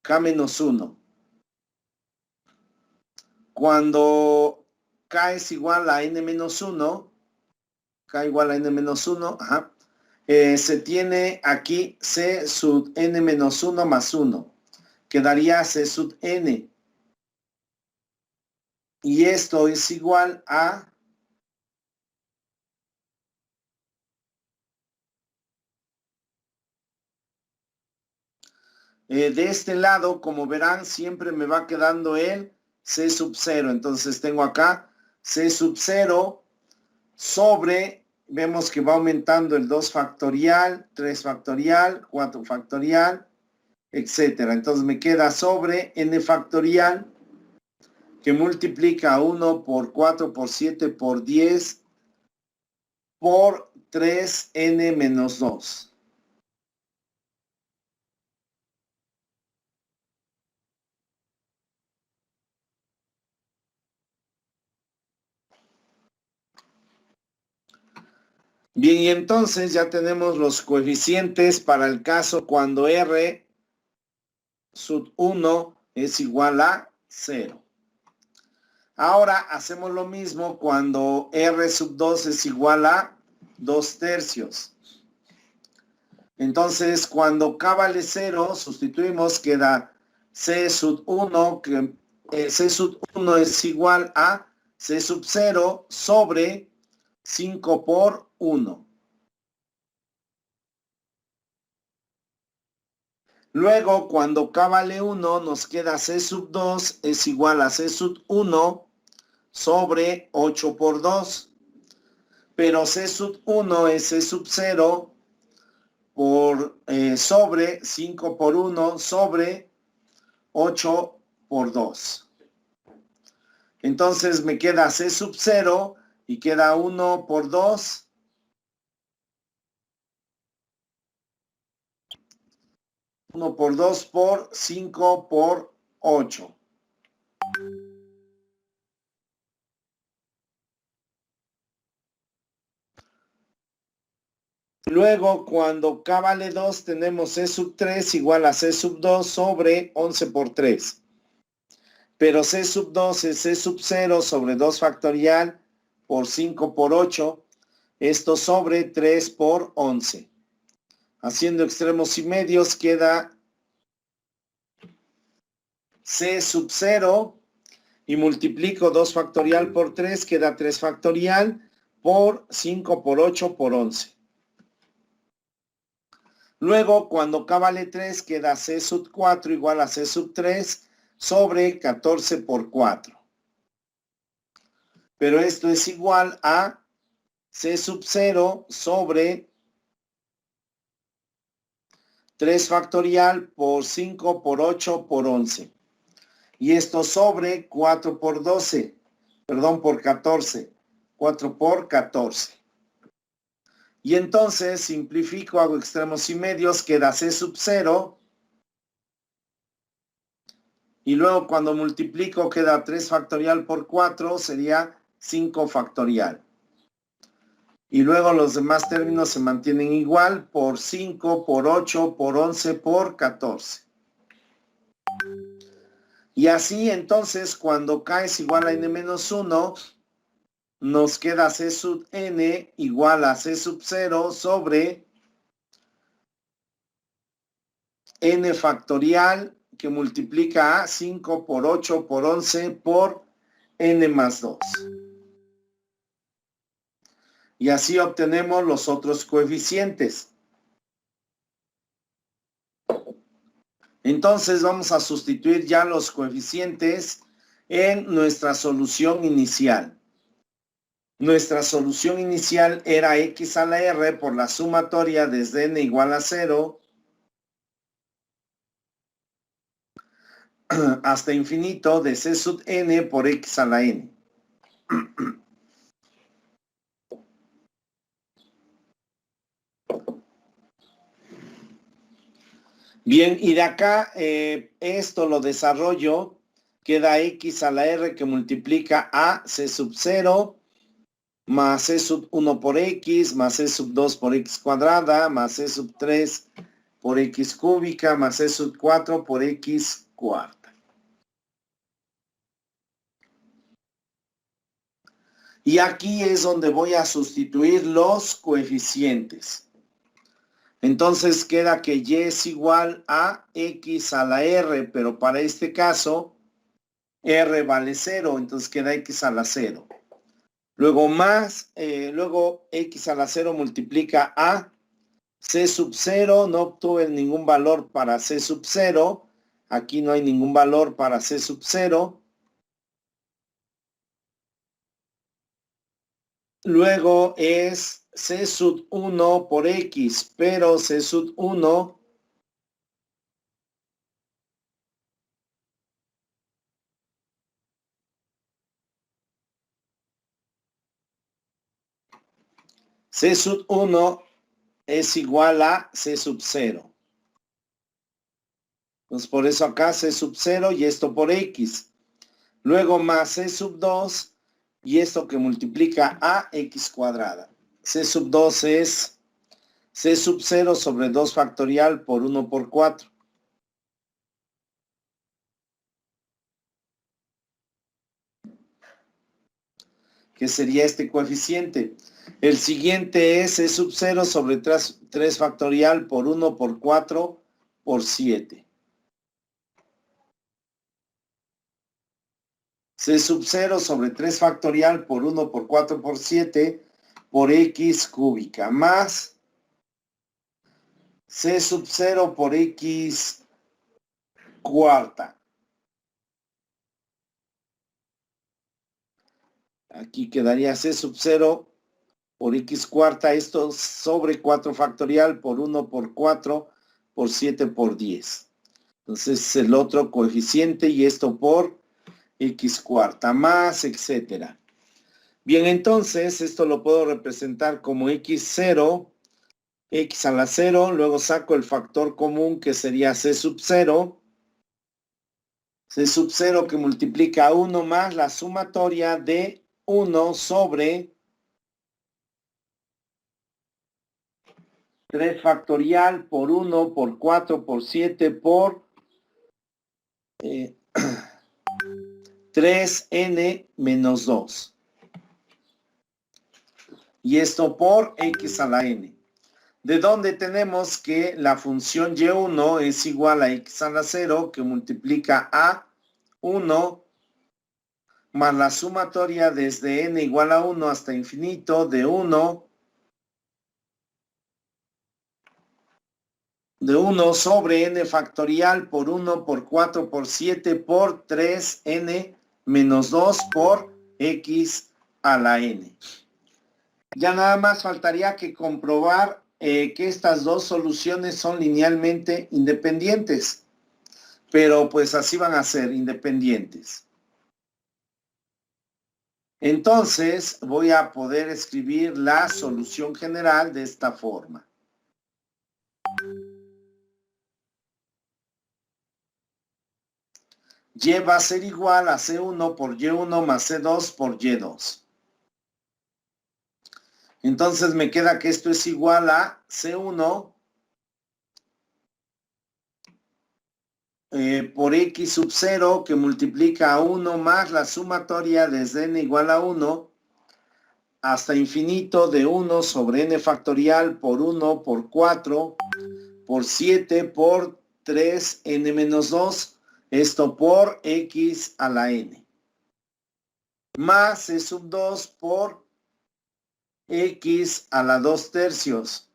Speaker 1: K menos 1. Cuando K es igual a N menos 1, K igual a N menos 1, se tiene aquí C sub N menos 1 más 1. Quedaría C sub N. Y esto es igual a de este lado, como verán, siempre me va quedando el C sub 0. Entonces tengo acá C sub 0 sobre, vemos que va aumentando el 2 factorial, 3 factorial, 4 factorial, etcétera. Entonces me queda sobre N factorial, que multiplica 1 por 4 por 7 por 10 por 3N menos 2. Bien, y entonces ya tenemos los coeficientes para el caso cuando R sub 1 es igual a 0. Ahora hacemos lo mismo cuando R sub 2 es igual a 2 tercios. Entonces, cuando K vale 0, sustituimos, queda C sub 1, que C sub 1 es igual a C sub 0 sobre 5 por 1. Luego, cuando K vale 1, nos queda C sub 2 es igual a C sub 1 sobre 8 por 2. Pero C sub 1 es C sub 0 por, sobre 5 por 1 sobre 8 por 2. Entonces me queda C sub 0 Y queda 1 por 2. 1 por 2 por 5 por 8. Luego, cuando k vale 2, tenemos c sub 3 igual a c sub 2 sobre 11 por 3. Pero c sub 2 es c sub 0 sobre 2 factorial por 5 por 8. Esto sobre 3 por 11. Haciendo extremos y medios queda c sub 0 y multiplico 2 factorial por 3, queda 3 factorial por 5 por 8 por 11. Luego, cuando k vale 3, queda c sub 4 igual a c sub 3 sobre 14 por 4. Pero esto es igual a c sub 0 sobre 3 factorial por 5 por 8 por 11. Y esto sobre 4 por 12, perdón, por 14. 4 por 14. Y entonces simplifico, hago extremos y medios, queda c sub 0. Y luego cuando multiplico queda 3 factorial por 4, sería 5 factorial. Y luego los demás términos se mantienen igual por 5, por 8, por 11, por 14. Y así entonces cuando k es igual a n-1, nos queda c sub n igual a c sub 0 sobre n factorial que multiplica a 5 por 8 por 11 por n más 2. Y así obtenemos los otros coeficientes. Entonces vamos a sustituir ya los coeficientes en nuestra solución inicial. Nuestra solución inicial era x a la r por la sumatoria desde n igual a 0 hasta infinito de c sub n por x a la n. Bien, y de acá esto lo desarrollo, queda x a la r que multiplica a c sub 0 más c sub 1 por x, más c sub 2 por x cuadrada, más c sub 3 por x cúbica, más c sub 4 por x cuarta. Y aquí es donde voy a sustituir los coeficientes. Entonces queda que y es igual a x a la r, pero para este caso r vale 0, entonces queda x a la 0. Luego luego x a la 0 multiplica a c sub 0, no obtuve ningún valor para c sub 0, aquí no hay ningún valor para c sub 0. Luego es c sub 1 por x, pero c sub 1 c sub 1 es igual a c sub 0. Entonces por eso acá c sub 0 y esto por x. Luego más c sub 2 y esto que multiplica a x cuadrada. C sub 2 es c sub 0 sobre 2 factorial por 1 por 4. ¿Qué sería este coeficiente? El siguiente es c sub 0 sobre 3 factorial por 1 por 4 por 7. C sub 0 sobre 3 factorial por 1 por 4 por 7 por x cúbica más c sub 0 por x cuarta. Aquí quedaría c sub 0 por x cuarta, esto sobre 4 factorial por 1 por 4 por 7 por 10. Entonces es el otro coeficiente y esto por x cuarta más, etcétera. Bien, entonces esto lo puedo representar como x0, x a la 0, luego saco el factor común que sería c sub 0, c sub 0 que multiplica 1 más la sumatoria de 1 sobre 3 factorial por 1 por 4 por 7 por 3n menos 2. Y esto por x a la n. De donde tenemos que la función y1 es igual a x a la 0 que multiplica a 1 más la sumatoria desde n igual a 1 hasta infinito de 1 sobre n factorial por 1 por 4 por 7 por 3n menos 2 por x a la n. Ya nada más faltaría que comprobar que estas dos soluciones son linealmente independientes, pero pues así van a ser independientes. Entonces voy a poder escribir la solución general de esta forma. Y va a ser igual a C1 por Y1 más C2 por Y2. Entonces me queda que esto es igual a C1 por X sub 0 que multiplica a 1 más la sumatoria desde n igual a 1 hasta infinito de 1 sobre n factorial por 1 por 4 por 7 por 3n menos 2, esto por x a la n, más c sub 2 por x a la 2 tercios.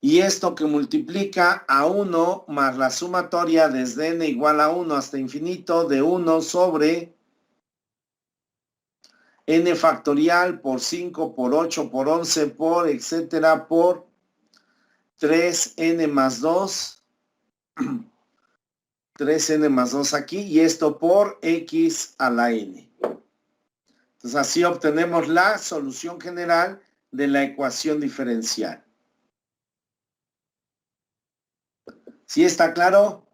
Speaker 1: Y esto que multiplica a 1 más la sumatoria desde n igual a 1 hasta infinito de 1 sobre n factorial por 5 por 8 por 11 por etcétera por 3n más 2. 3n más 2 aquí y esto por x a la n. Entonces así obtenemos la solución general de la ecuación diferencial. ¿Sí está claro?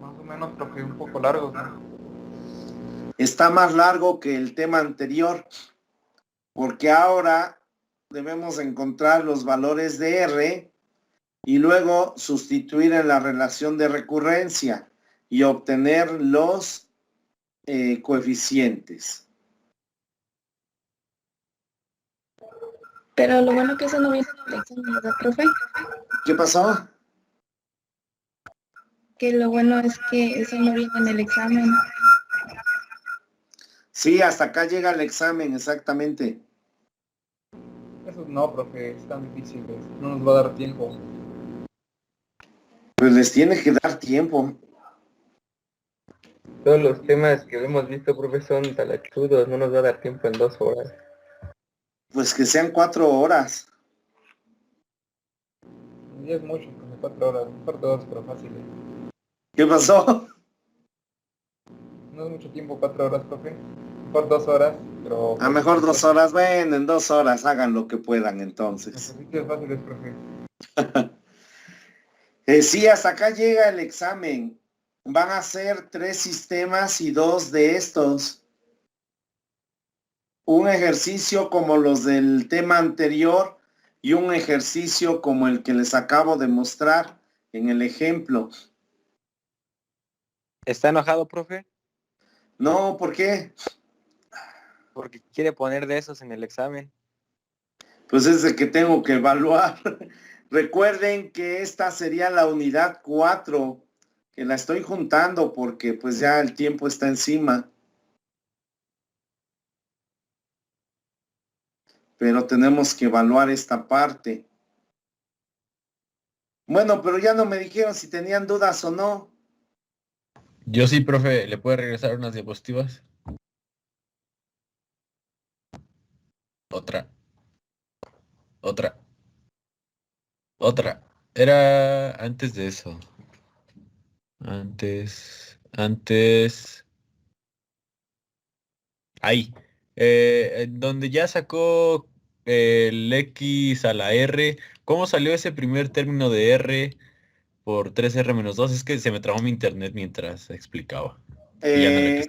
Speaker 2: Más o menos, profe, un poco largo, ¿no?
Speaker 1: Está más largo que el tema anterior, porque ahora debemos encontrar los valores de R y luego sustituir en la relación de recurrencia y obtener los coeficientes.
Speaker 3: Pero lo bueno que eso no viene en el examen, ¿verdad, profe?
Speaker 1: ¿Qué pasó?
Speaker 3: Que lo bueno es que eso no viene en el examen.
Speaker 1: Sí, hasta acá llega el examen, exactamente.
Speaker 2: Eso no, profe, están difíciles. No nos va a dar tiempo.
Speaker 1: Pues les tiene que dar tiempo.
Speaker 4: Todos los temas que hemos visto, profe, son talachudos, no nos va a dar tiempo en 2 horas.
Speaker 1: Pues que sean 4 horas.
Speaker 2: Y es mucho, profe, 4 horas. Mejor 2, pero fáciles.
Speaker 1: ¿Qué pasó?
Speaker 2: No es mucho tiempo, 4 horas, profe. Mejor 2 horas, pero...
Speaker 1: A mejor 2 horas. Bueno, en 2 horas hagan lo que puedan entonces.
Speaker 2: Ejercicios fáciles, profe.
Speaker 1: Sí, hasta acá llega el examen. Van a ser 3 sistemas y 2 de estos. Un ejercicio como los del tema anterior y un ejercicio como el que les acabo de mostrar en el ejemplo.
Speaker 5: ¿Está enojado, profe?
Speaker 1: No, ¿por qué?
Speaker 5: Porque quiere poner de esos en el examen.
Speaker 1: Pues es de que tengo que evaluar. Recuerden que esta sería la unidad 4, que la estoy juntando porque pues ya el tiempo está encima. Pero tenemos que evaluar esta parte. Bueno, pero ya no me dijeron si tenían dudas o no.
Speaker 6: Yo sí, profe, ¿le puede regresar unas diapositivas? Otra. Era antes de eso. Antes. Antes... Ahí. Donde ya sacó el X a la R. ¿Cómo salió ese primer término de R por 3R menos 2? Es que se me trabó mi internet mientras explicaba. Y ya no le
Speaker 1: Eh,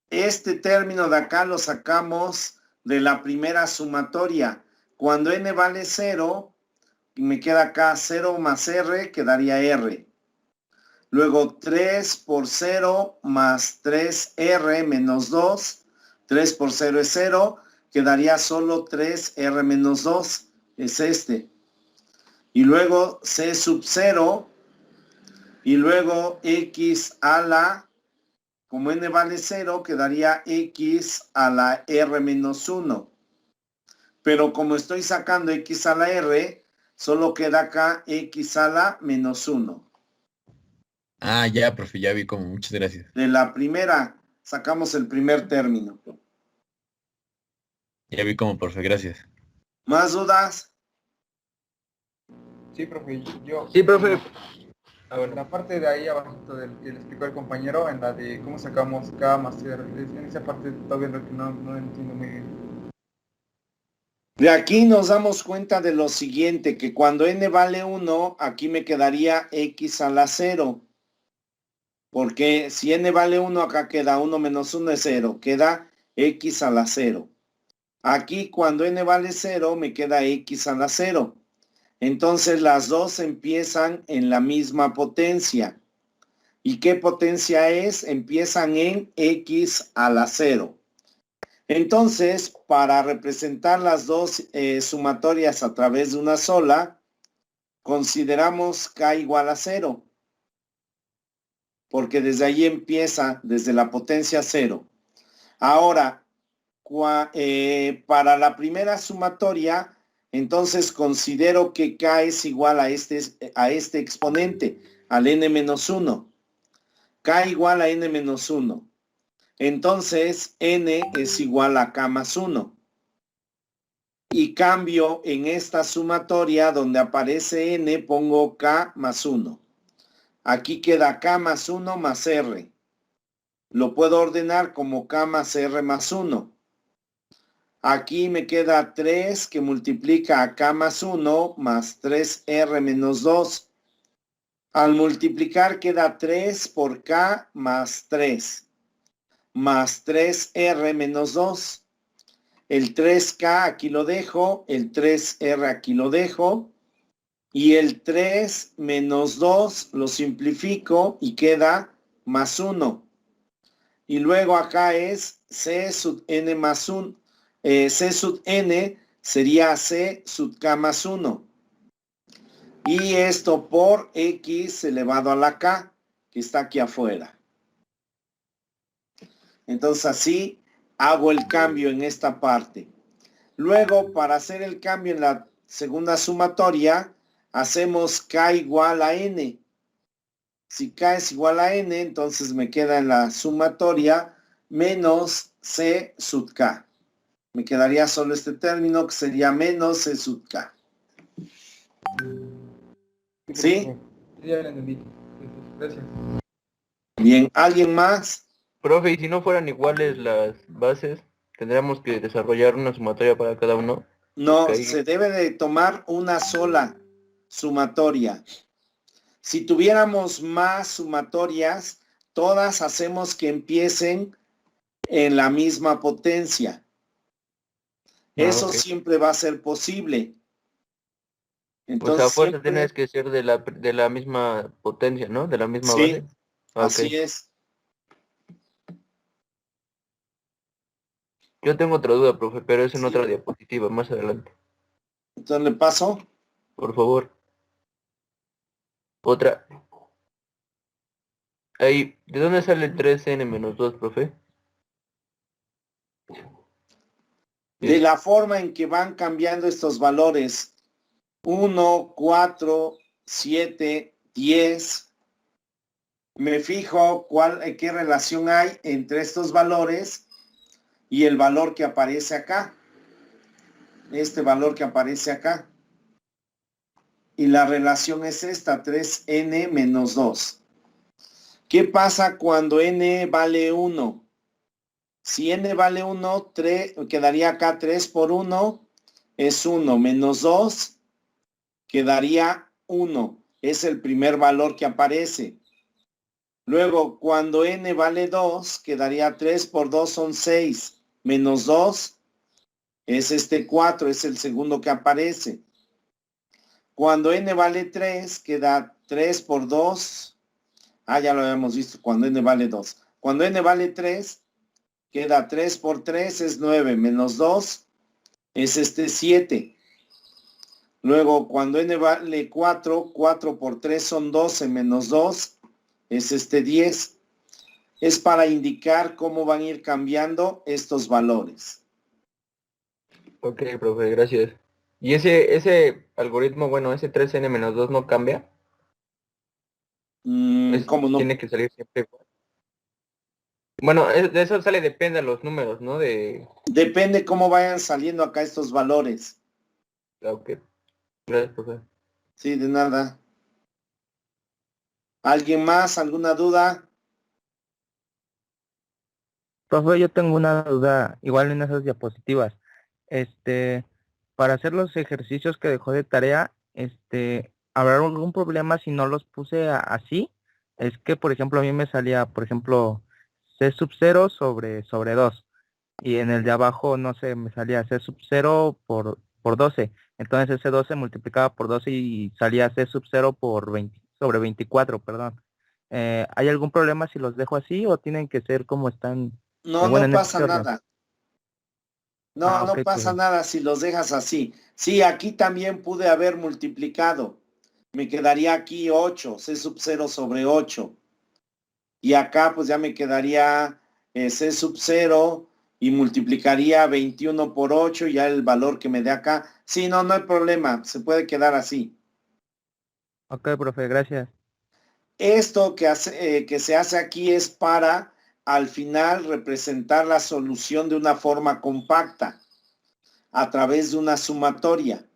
Speaker 1: este término de acá lo sacamos de la primera sumatoria. Cuando n vale 0, me queda acá 0 más r, quedaría r. Luego 3 por 0 más 3r menos 2. 3 por 0 es 0. Quedaría solo 3r menos 2. Es este. Y luego c sub 0. Y luego x a la, como n vale 0, quedaría x a la r menos 1. Pero como estoy sacando x a la r, solo queda acá x a la menos 1.
Speaker 6: Ah, ya, profe, ya vi como. Muchas gracias.
Speaker 1: De la primera sacamos el primer término.
Speaker 6: Ya vi como, profe, gracias.
Speaker 1: ¿Más dudas?
Speaker 2: Sí, profe, yo...
Speaker 4: Sí, profe.
Speaker 2: A ver, la parte de ahí abajito que le explicó el compañero, en la de cómo sacamos K más R, en esa parte todavía no entiendo muy bien.
Speaker 1: De aquí nos damos cuenta de lo siguiente, que cuando n vale 1, aquí me quedaría x a la 0. Porque si n vale 1, acá queda 1 menos 1 es 0, queda x a la 0. Aquí cuando n vale 0, me queda x a la 0. Entonces las dos empiezan en la misma potencia. ¿Y qué potencia es? Empiezan en x a la 0. Entonces, para representar las dos sumatorias a través de una sola, consideramos k igual a 0. Porque desde ahí empieza, desde la potencia 0. Ahora, para la primera sumatoria, entonces considero que k es igual a este exponente, al n-1. K igual a n-1. Entonces, n es igual a k más 1. Y cambio en esta sumatoria donde aparece n, pongo k más 1. Aquí queda k más 1 más r. Lo puedo ordenar como k más r más 1. Aquí me queda 3 que multiplica a k más 1 más 3r menos 2. Al multiplicar queda 3 por k más 3. Más 3r menos 2. El 3k aquí lo dejo. El 3r aquí lo dejo. Y el 3 menos 2 lo simplifico y queda más 1. Y luego acá es c sub n más 1. C sub n sería c sub k más 1. Y esto por x elevado a la k, que está aquí afuera. Entonces así hago el cambio en esta parte. Luego, para hacer el cambio en la segunda sumatoria, hacemos k igual a n. Si k es igual a n, entonces me queda en la sumatoria menos c sub k. Me quedaría solo este término que sería menos c sub k. ¿Sí?
Speaker 2: Ya lo entendí. Gracias.
Speaker 1: Bien, ¿alguien más?
Speaker 4: Profe, y si no fueran iguales las bases, tendríamos que desarrollar una sumatoria para cada uno.
Speaker 1: No,
Speaker 4: Ok.
Speaker 1: se debe de tomar una sola sumatoria. Si tuviéramos más sumatorias, todas hacemos que empiecen en la misma potencia. Eso
Speaker 4: Ok.
Speaker 1: siempre va a ser posible.
Speaker 4: O sea,
Speaker 1: Entonces
Speaker 4: fuerza
Speaker 1: siempre,
Speaker 4: tienes que ser de la misma potencia, ¿no? De la misma
Speaker 1: sí,
Speaker 4: base. Ok.
Speaker 1: así es.
Speaker 4: Yo tengo otra duda, profe, pero es en
Speaker 1: Sí.
Speaker 4: otra diapositiva, más adelante.
Speaker 1: Entonces le paso.
Speaker 4: Por favor. Otra. Ahí, ¿de dónde sale el 3n menos 2, profe?
Speaker 1: De la forma en que van cambiando estos valores. 1, 4, 7, 10. Me fijo qué relación hay entre estos valores y el valor que aparece acá. Este valor que aparece acá. Y la relación es esta, 3n menos 2. ¿Qué pasa cuando n vale 1? Si n vale 1, quedaría acá 3 por 1 es 1, menos 2 quedaría 1. Es el primer valor que aparece. Luego, cuando n vale 2, quedaría 3 por 2 son 6, menos 2 es este 4, es el segundo que aparece. Cuando n vale 3, queda 3 por 2. Ya lo habíamos visto, cuando n vale 2. Cuando n vale 3, queda 3 por 3 es 9, menos 2 es este 7. Luego, cuando n vale 4, 4 por 3 son 12, menos 2 es este 10. Es para indicar cómo van a ir cambiando estos valores.
Speaker 4: Ok, profe, gracias. ¿Y ese algoritmo, bueno, ese 3n-2 no cambia?
Speaker 1: ¿Cómo no?
Speaker 4: Tiene que salir siempre igual. Bueno, de eso sale, depende de los números, ¿no?
Speaker 1: Depende cómo vayan saliendo acá estos valores.
Speaker 4: Ok, gracias, profe.
Speaker 1: Sí, de nada. ¿Alguien más? ¿Alguna duda?
Speaker 7: Profe, yo tengo una duda, igual en esas diapositivas. Para hacer los ejercicios que dejó de tarea, ¿habrá algún problema si no los puse así? Es que, por ejemplo, a mí me salía, por ejemplo, C sub 0 sobre 2. Y en el de abajo, no sé, me salía C sub 0 por 12. Entonces ese 12 multiplicaba por 12 y salía C sub 0 por 20, sobre 24, perdón. ¿Hay algún problema si los dejo así o tienen que ser como están?
Speaker 1: No,
Speaker 7: Bueno,
Speaker 1: no
Speaker 7: en
Speaker 1: pasa
Speaker 7: este orden.
Speaker 1: nada. No,
Speaker 7: Ok,
Speaker 1: no pasa
Speaker 7: pues,
Speaker 1: nada si los dejas así. Sí, aquí también pude haber multiplicado. Me quedaría aquí 8, C sub 0 sobre 8. Y acá pues ya me quedaría C sub 0 y multiplicaría 21 por 8, ya el valor que me dé acá. Sí, no hay problema, se puede quedar así.
Speaker 7: ok, profe, gracias.
Speaker 1: Esto que se hace aquí es para al final representar la solución de una forma compacta a través de una sumatoria.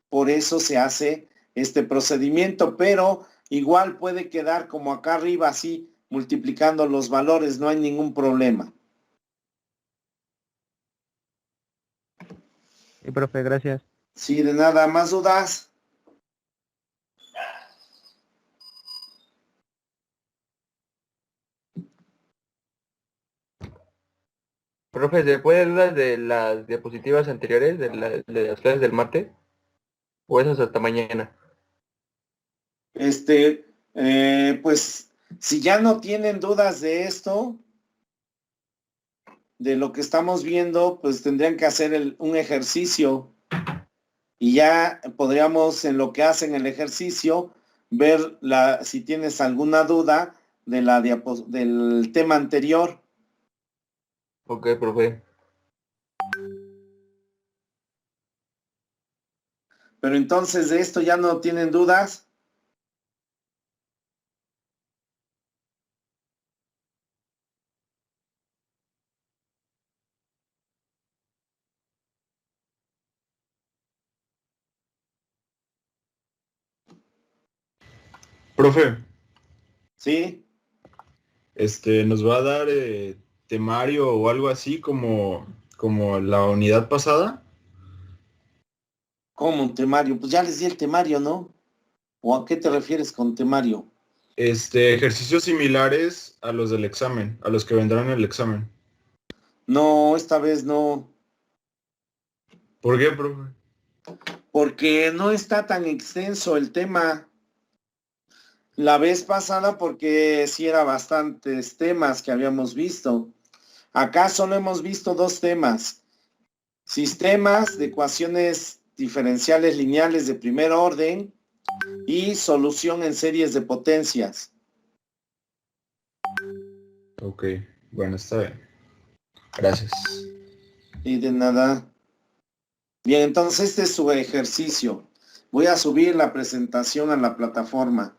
Speaker 1: Por eso se hace este procedimiento, pero igual puede quedar como acá arriba así, multiplicando los valores, no hay ningún problema.
Speaker 7: Sí, profe, gracias.
Speaker 1: Sí, de nada, ¿más dudas?
Speaker 4: Profe, ¿se puede dudas de las diapositivas anteriores, de las clases del martes? ¿O esas hasta mañana?
Speaker 1: Pues si ya no tienen dudas de esto, de lo que estamos viendo, pues tendrían que hacer un ejercicio y ya podríamos, en lo que hacen el ejercicio, ver si tienes alguna duda de del tema anterior.
Speaker 4: Ok, profe.
Speaker 1: Pero entonces de esto ya no tienen dudas.
Speaker 6: Profe,
Speaker 1: ¿Sí?
Speaker 6: ¿nos va a dar temario o algo así como la unidad pasada?
Speaker 1: ¿Cómo un temario? Pues ya les di el temario, ¿no? ¿O a qué te refieres con temario?
Speaker 6: Ejercicios similares a los del examen, a los que vendrán en el examen.
Speaker 1: No, esta vez no.
Speaker 6: ¿Por qué, profe?
Speaker 1: Porque no está tan extenso el tema. La vez pasada porque sí era bastantes temas que habíamos visto. Acá solo hemos visto 2 temas. Sistemas de ecuaciones diferenciales lineales de primer orden y solución en series de potencias.
Speaker 6: Ok, bueno, está bien. Gracias.
Speaker 1: Y de nada. Bien, entonces este es su ejercicio. Voy a subir la presentación a la plataforma.